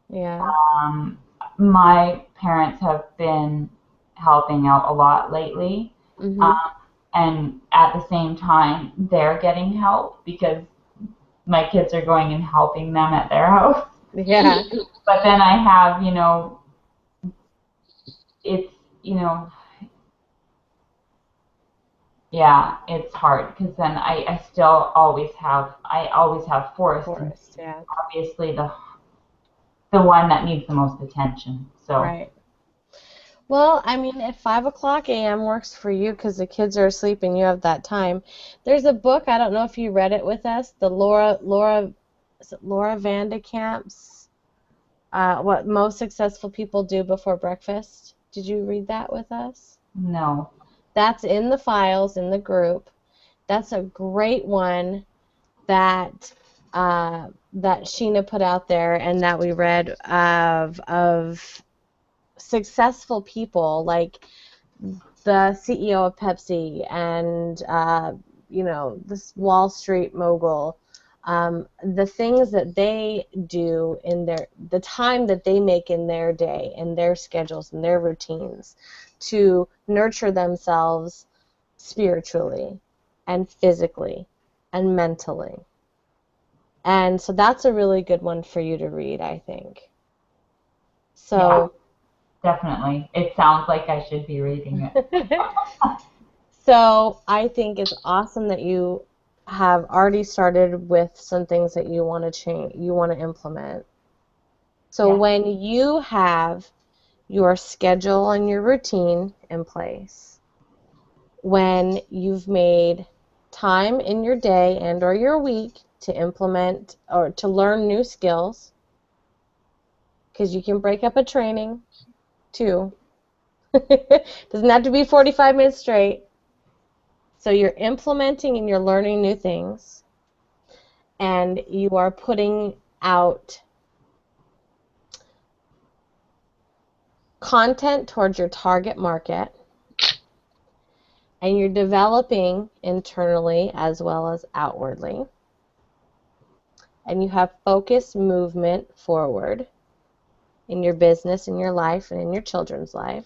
S1: Yeah.
S2: Um, my parents have been helping out a lot lately, um,
S1: Mhm.
S2: and at the same time, they're getting help because my kids are going and helping them at their house.
S1: Yeah.
S2: But then I have, it's, you know, yeah, it's hard because then I always have Forrest, and
S1: Forest. Yeah.
S2: obviously the one that needs the most attention. So
S1: Right. Well, I mean, if 5 o'clock a.m. works for you because the kids are asleep and you have that time, there's a book. I don't know if you read it with us. The is it Laura Vandekamp's What Most Successful People Do Before Breakfast. Did you read that with us?
S2: no,
S1: That's in the files in the group. That's a great one that that Sheena put out there and that we read of successful people like the CEO of Pepsi and this Wall Street mogul. The things that they do in the time that they make in their day, in their schedules, and their routines to nurture themselves spiritually and physically and mentally. And so that's a really good one for you to read, I think.
S2: yeah,
S1: So,
S2: definitely. It sounds like I should be reading it.
S1: so I think it's awesome that you have already started with some things that you want to change, you want to implement. So
S2: Yeah,
S1: when you have your schedule and your routine in place, when you've made time in your day and or your week to implement or to learn new skills, because you can break up a training too. Doesn't have to be 45 minutes straight. So you're implementing and you're learning new things, and you are putting out content towards your target market, and you're developing internally as well as outwardly, and you have focused movement forward in your business, in your life, and in your children's life.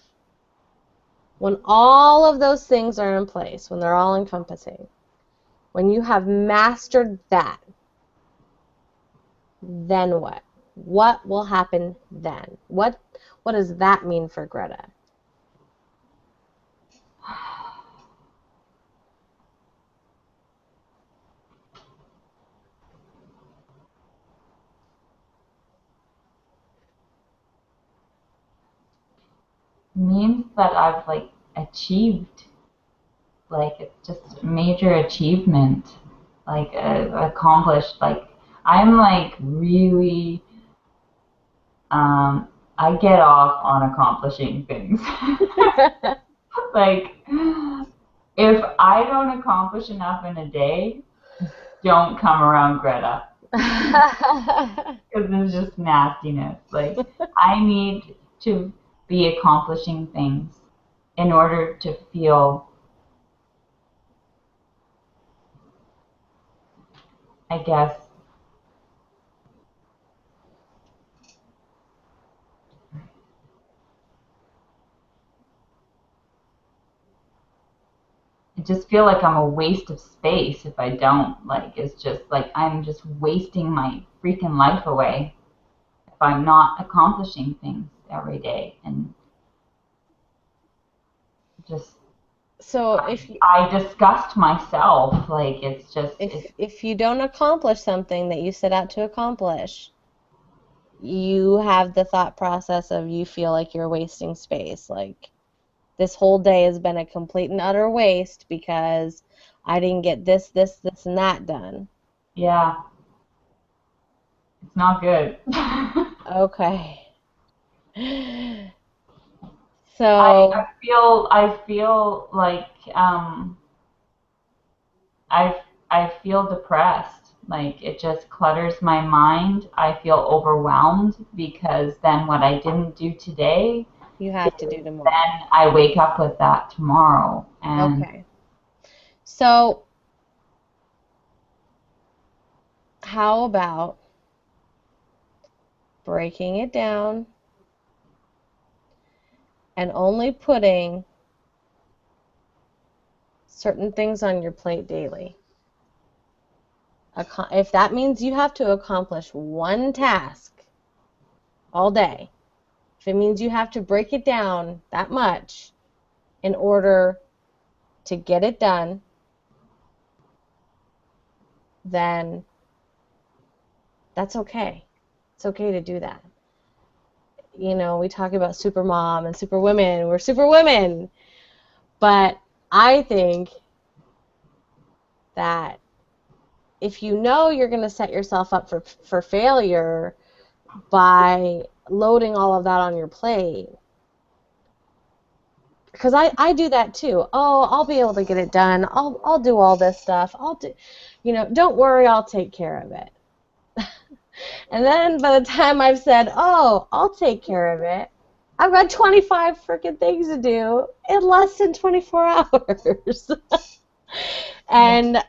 S1: When all of those things are in place, when they're all encompassing, when you have mastered that, then what? What will happen then? What does that mean for Greta?
S2: Means that I've like achieved, like it's just a major achievement, like accomplished. Like I'm like really, I get off on accomplishing things. Like if I don't accomplish enough in a day, don't come around Greta. Because it's just nastiness. Like I need to be accomplishing things in order to feel, I guess, I just feel like I'm a waste of space if I don't. Like it's just like I'm just wasting my freaking life away if I'm not accomplishing things every day. And just
S1: So
S2: I disgust myself. Like it's just
S1: if you don't accomplish something that you set out to accomplish, you have the thought process of you feel like you're wasting space. Like this whole day has been a complete and utter waste because I didn't get this, and that done.
S2: yeah, it's not good.
S1: Okay. So
S2: I feel like I feel depressed. Like it just clutters my mind. I feel overwhelmed because then what I didn't do today,
S1: you have to do tomorrow.
S2: then I wake up with that tomorrow. And
S1: Okay. So how about breaking it down and only putting certain things on your plate daily? If that means you have to accomplish one task all day, if it means you have to break it down that much in order to get it done, then that's okay. It's okay to do that. You know, we talk about supermom and superwomen. We're superwomen. But I think that if you know you're going to set yourself up for failure by loading all of that on your plate, because I do that too. Oh, I'll be able to get it done. I'll do all this stuff. Don't worry, I'll take care of it. And then by the time I've said, oh, I'll take care of it, I've got 25 freaking things to do in less than 24 hours. And,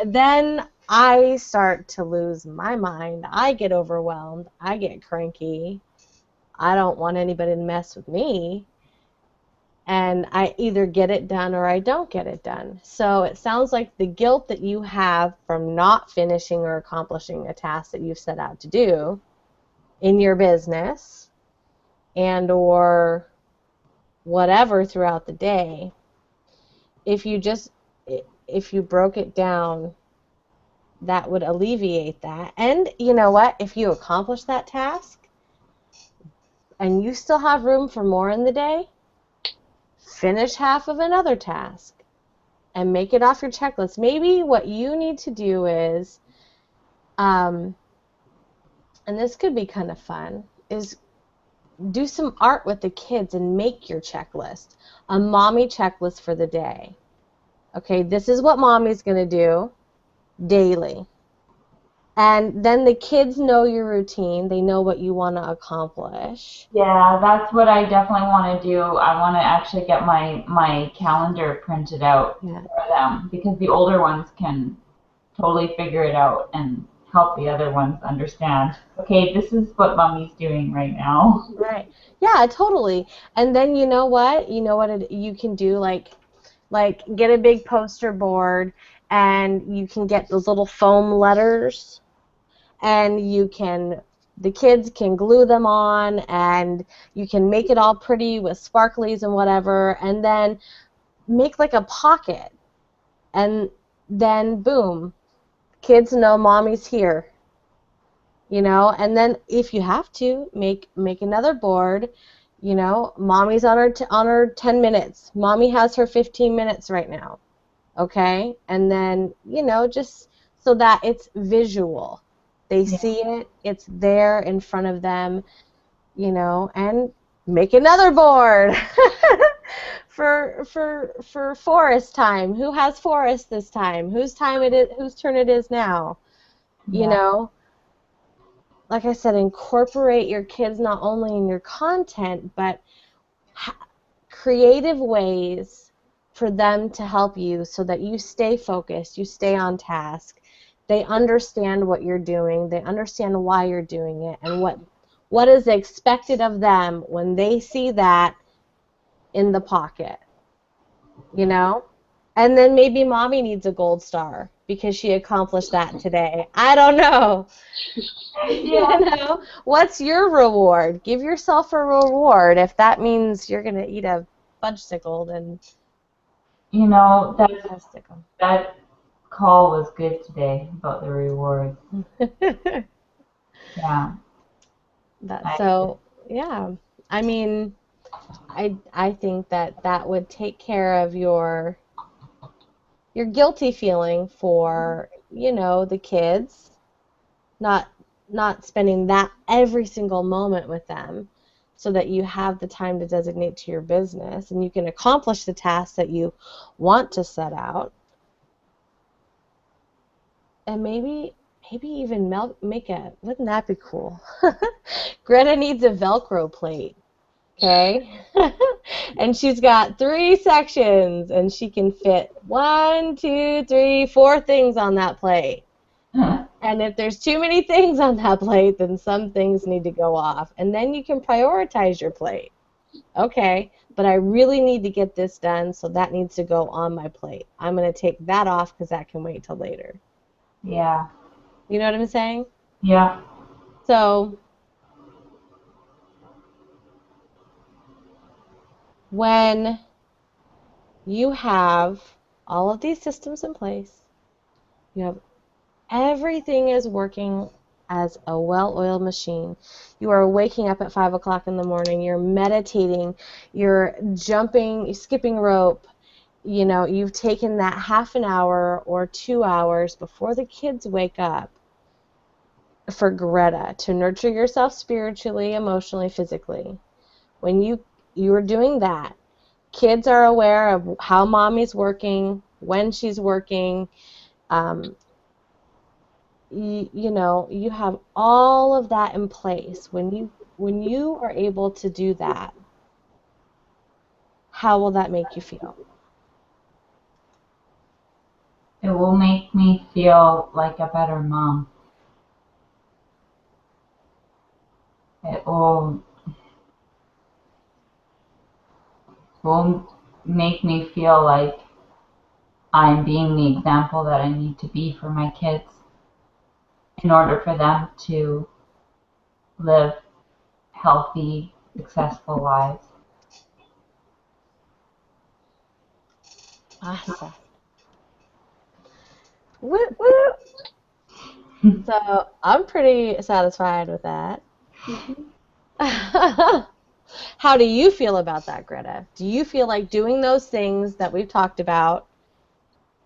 S1: then I start to lose my mind. I get overwhelmed. I get cranky. I don't want anybody to mess with me. And I either get it done or I don't get it done. So it sounds like the guilt that you have from not finishing or accomplishing a task that you've set out to do in your business and or whatever throughout the day, if you broke it down, that would alleviate that. And you know what? If you accomplish that task and you still have room for more in the day, finish half of another task and make it off your checklist. Maybe what you need to do is, and this could be kind of fun, is do some art with the kids and make your checklist. A mommy checklist for the day. Okay, this is what mommy's going to do daily. And then the kids know your routine. They know what you want to accomplish.
S2: Yeah, that's what I definitely want to do. I want to actually get my calendar printed out
S1: Yeah.
S2: for them, because the older ones can totally figure it out and help the other ones understand. Okay, this is what mommy's doing right now.
S1: Right. Yeah, totally. And then you know what? You know what you can do? Like get a big poster board, and you can get those little foam letters, and the kids can glue them on, and you can make it all pretty with sparklies and whatever, and then make like a pocket, and then boom, kids know mommy's here, and then if you have to make another board, mommy's on her 10 minutes, mommy has her 15 minutes right now, okay, and then just so that it's visual, they
S2: Yeah.
S1: see it, it's there in front of them, and make another board for forest time. Who has forest this time? Whose turn it is now? you
S2: Yeah.
S1: know like I said, incorporate your kids not only in your content, but creative ways for them to help you so that you stay focused, you stay on task. They understand what you're doing, they understand why you're doing it, and what is expected of them when they see that in the pocket, you know? And then maybe mommy needs a gold star because she accomplished that today. I don't know.
S2: Yeah.
S1: What's your reward? Give yourself a reward. If that means you're going to eat a fudgesicle, then
S2: You know,
S1: eat a fudgesicle.
S2: that call was good today about the rewards. Yeah. I,
S1: So, yeah. I mean, I think that would take care of your guilty feeling for, the kids, not not spending that every single moment with them, so that you have the time to designate to your business and you can accomplish the tasks that you want to set out, and maybe even make a, wouldn't that be cool? Greta needs a Velcro plate, okay? And she's got 3 sections, and she can fit 1, 2, 3, 4 things on that plate. And if there's too many things on that plate, then some things need to go off. And then you can prioritize your plate. Okay, but I really need to get this done, so that needs to go on my plate. I'm going to take that off because that can wait till later.
S2: yeah.
S1: You know what I'm saying?
S2: Yeah.
S1: So when you have all of these systems in place, you have everything is working as a well-oiled machine. You are waking up at 5 o'clock in the morning. You're meditating. You're jumping, skipping rope. You've taken that half an hour or 2 hours before the kids wake up for Greta to nurture yourself spiritually, emotionally, physically. When you're doing that, kids are aware of how mommy's working, when she's working. You have all of that in place. When you are able to do that, how will that make you feel?
S2: It will make me feel like a better mom. It will make me feel like I'm being the example that I need to be for my kids in order for them to live healthy, successful lives.
S1: Awesome. Woo woo. So I'm pretty satisfied with that. How do you feel about that, Greta? Do you feel like doing those things that we've talked about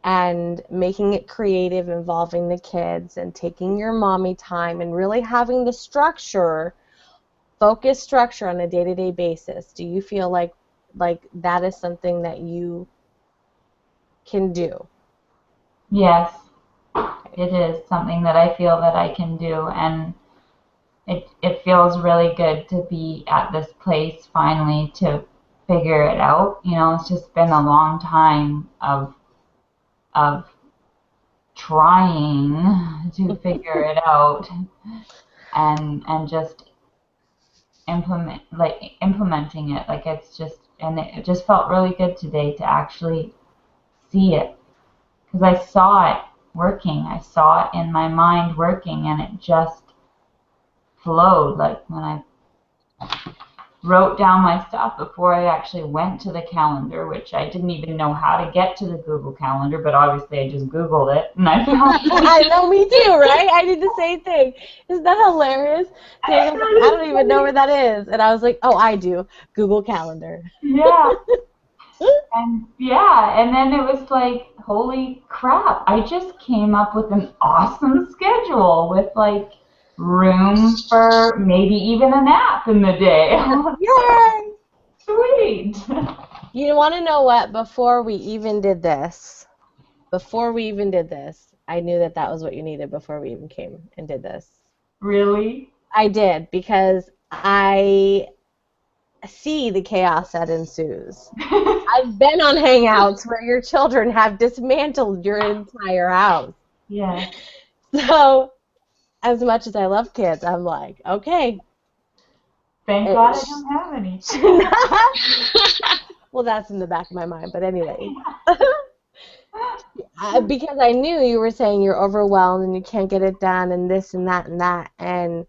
S1: and making it creative, involving the kids, and taking your mommy time and really having the structure focused structure on a day-to-day basis, do you feel like that is something that you can do?
S2: Yes, it is something that I feel that I can do, and it feels really good to be at this place finally to figure it out. You know, it's just been a long time of trying to figure it out and just implementing it. Like it's just, and it just felt really good today to actually see it, because I saw it working. I saw it in my mind working, and it just flowed. Like when I wrote down my stuff before I actually went to the calendar, which I didn't even know how to get to the Google Calendar, but obviously I just Googled it and I found it.
S1: I know, me too, right? I did the same thing. Isn't that hilarious? Daniel's like, I don't even know where that is. And I was like, oh, I do. Google Calendar.
S2: Yeah. And then it was like, holy crap, I just came up with an awesome schedule with like room for maybe even a nap in the day.
S1: Yay!
S2: Sweet.
S1: You want to know what? Before we even did this, I knew that was what you needed before we even came and did this.
S2: Really?
S1: I did, because I see the chaos that ensues. I've been on hangouts where your children have dismantled your entire house.
S2: Yeah.
S1: So, as much as I love kids, I'm like, okay.
S2: Thank God I don't have any.
S1: Well, that's in the back of my mind, but anyway. Because I knew you were saying you're overwhelmed and you can't get it done and this and that and that. And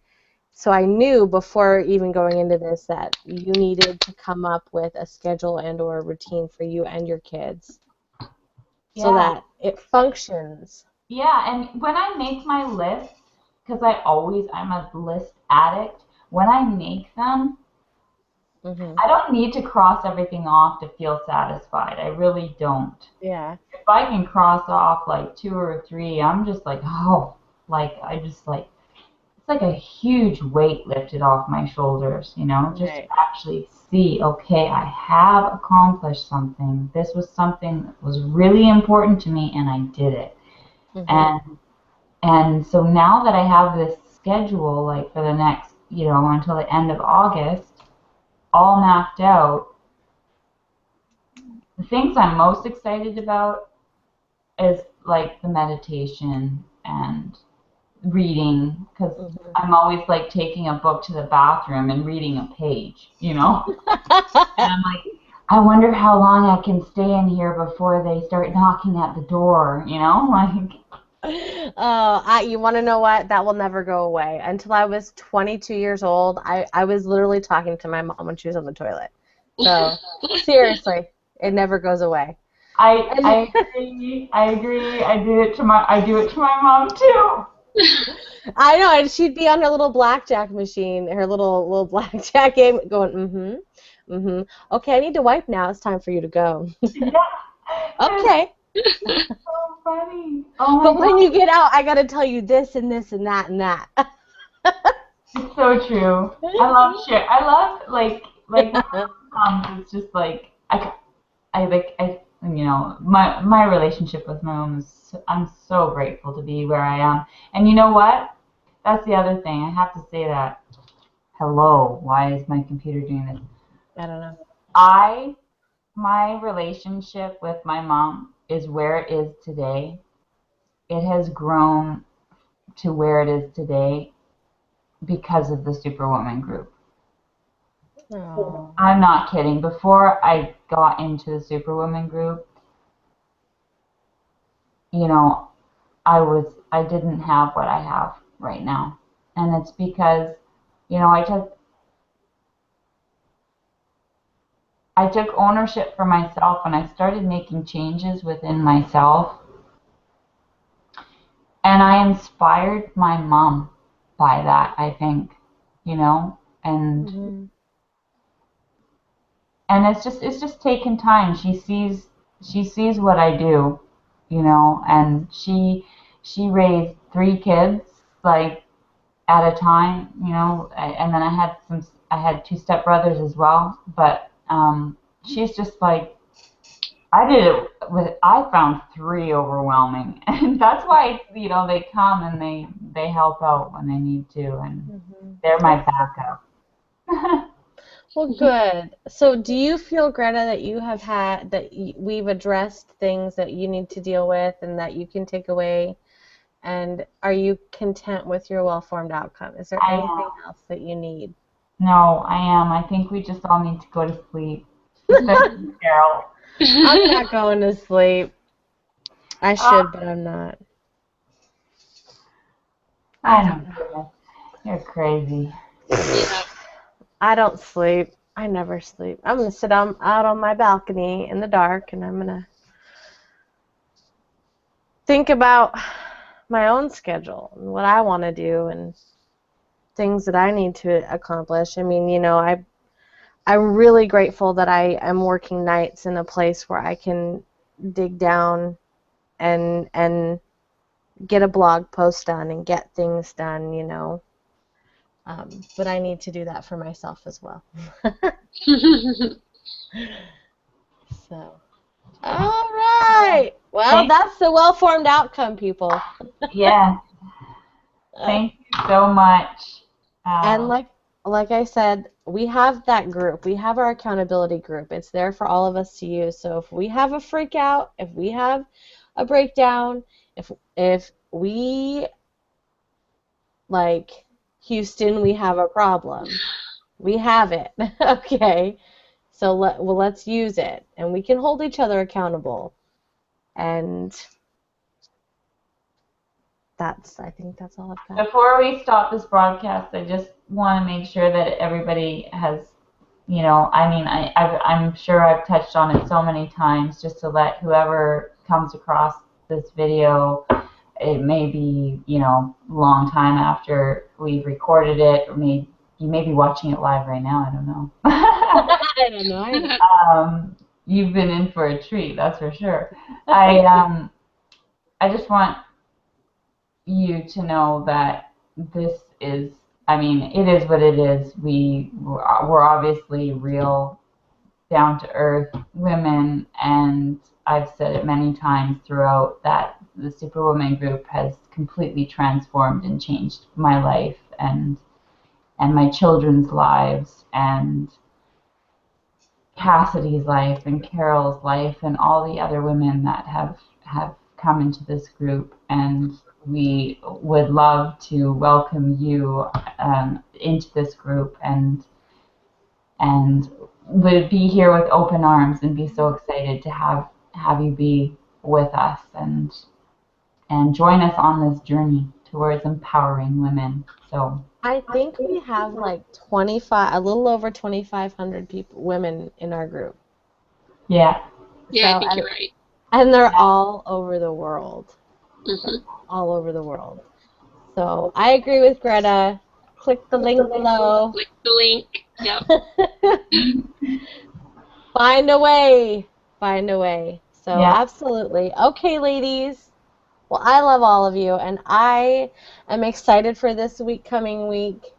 S1: so I knew before even going into this that you needed to come up with a schedule and or a routine for you and your kids so that it functions.
S2: Yeah, and when I make my list, because I'm a list addict, when I make them, I don't need to cross everything off to feel satisfied. I really don't.
S1: Yeah.
S2: If I can cross off like 2 or 3, I'm just like, oh, like I just like, it's like a huge weight lifted off my shoulders, you know, just to actually see, okay, I have accomplished something. This was something that was really important to me, and I did it. And so now that I have this schedule, like for the next, you know, until the end of August, all mapped out, the things I'm most excited about is like the meditation and reading, because I'm always like taking a book to the bathroom and reading a page, you know? And I'm like, I wonder how long I can stay in here before they start knocking at the door, you know? Like,
S1: you want to know what? That will never go away. Until I was 22 years old, I was literally talking to my mom when she was on the toilet. So, seriously, it never goes away.
S2: I agree. I do it to my mom too.
S1: I know, and she'd be on her little blackjack machine, her little blackjack game, going, okay, I need to wipe now. It's time for you to go.
S2: Yeah.
S1: Okay.
S2: It's so funny. Oh my
S1: God. When you get out, I got to tell you this and this and that and that.
S2: It's so true. I love shit. I love like it's just like you know, my relationship with my mom is, I'm so grateful to be where I am. And you know what? That's the other thing. I have to say that. Hello, why is my computer doing this?
S1: I don't know.
S2: My relationship with my mom is where it is today. It has grown to where it is today because of the Superwoman group.
S1: Aww.
S2: I'm not kidding. Before I got into the Superwoman group, you know, I didn't have what I have right now. And it's because, you know, I took ownership for myself, and I started making changes within myself. And I inspired my mom by that, I think, you know, and it's just taken time. She sees what I do, you know, and she raised 3 kids like at a time, you know, and then I I had two stepbrothers as well, but she's just like, I found three overwhelming, and that's why, you know, they come and they help out when they need to, and they're my backup.
S1: Well, good. So, do you feel, Greta, that we've addressed things that you need to deal with and that you can take away? And are you content with your well-formed outcome? Is there
S2: I
S1: anything
S2: am.
S1: else that you need?
S2: No, I am. I think we just all need to go to sleep, especially Carol.
S1: I'm not going to sleep. I should, but I'm not. I
S2: Oh
S1: don't
S2: my
S1: know.
S2: goodness, you're crazy.
S3: Yeah.
S1: I don't sleep. I never sleep. I'm going to sit out on my balcony in the dark, and I'm going to think about my own schedule and what I want to do and things that I need to accomplish. I mean, you know, I'm really grateful that I am working nights in a place where I can dig down and get a blog post done and get things done, you know. But I need to do that for myself as well. So, all right. Well,
S2: Thank,
S1: that's the well-formed outcome, people.
S2: yeah, thank you so much.
S1: And like I said, we have that group. We have our accountability group. It's there for all of us to use. So if we have a freak out, if we have a breakdown, if we like Houston, we have a problem. We have it. Okay. So let's use it, and we can hold each other accountable. And I think that's all I've got.
S2: Before we stop this broadcast, I just want to make sure that everybody has, you know, I mean, I'm sure I've touched on it so many times, just to let whoever comes across this video, it may be, you know, long time after we've recorded it, or you may be watching it live right now, I don't know.
S1: I don't know.
S2: You've been in for a treat, that's for sure. I just want you to know that this is, I mean, it is what it is. We're obviously real, down to earth women, and I've said it many times throughout that the Superwoman group has completely transformed and changed my life and my children's lives and Cassidy's life and Carol's life and all the other women that have come into this group, and we would love to welcome you into this group and would be here with open arms and be so excited to have you be with us and join us on this journey towards empowering women. So
S1: I think we have like 25, a little over 2,500 people, women in our group.
S2: yeah.
S3: Yeah,
S1: So,
S3: I think you're right.
S1: and they're all over the world.
S3: Hmm.
S1: All over the world. So I agree with Greta. Click the link below.
S3: Click the link. Yep.
S1: Find a way. Find a way. So
S2: Yeah.
S1: absolutely. Okay, ladies. Well, I love all of you, and I am excited for this coming week.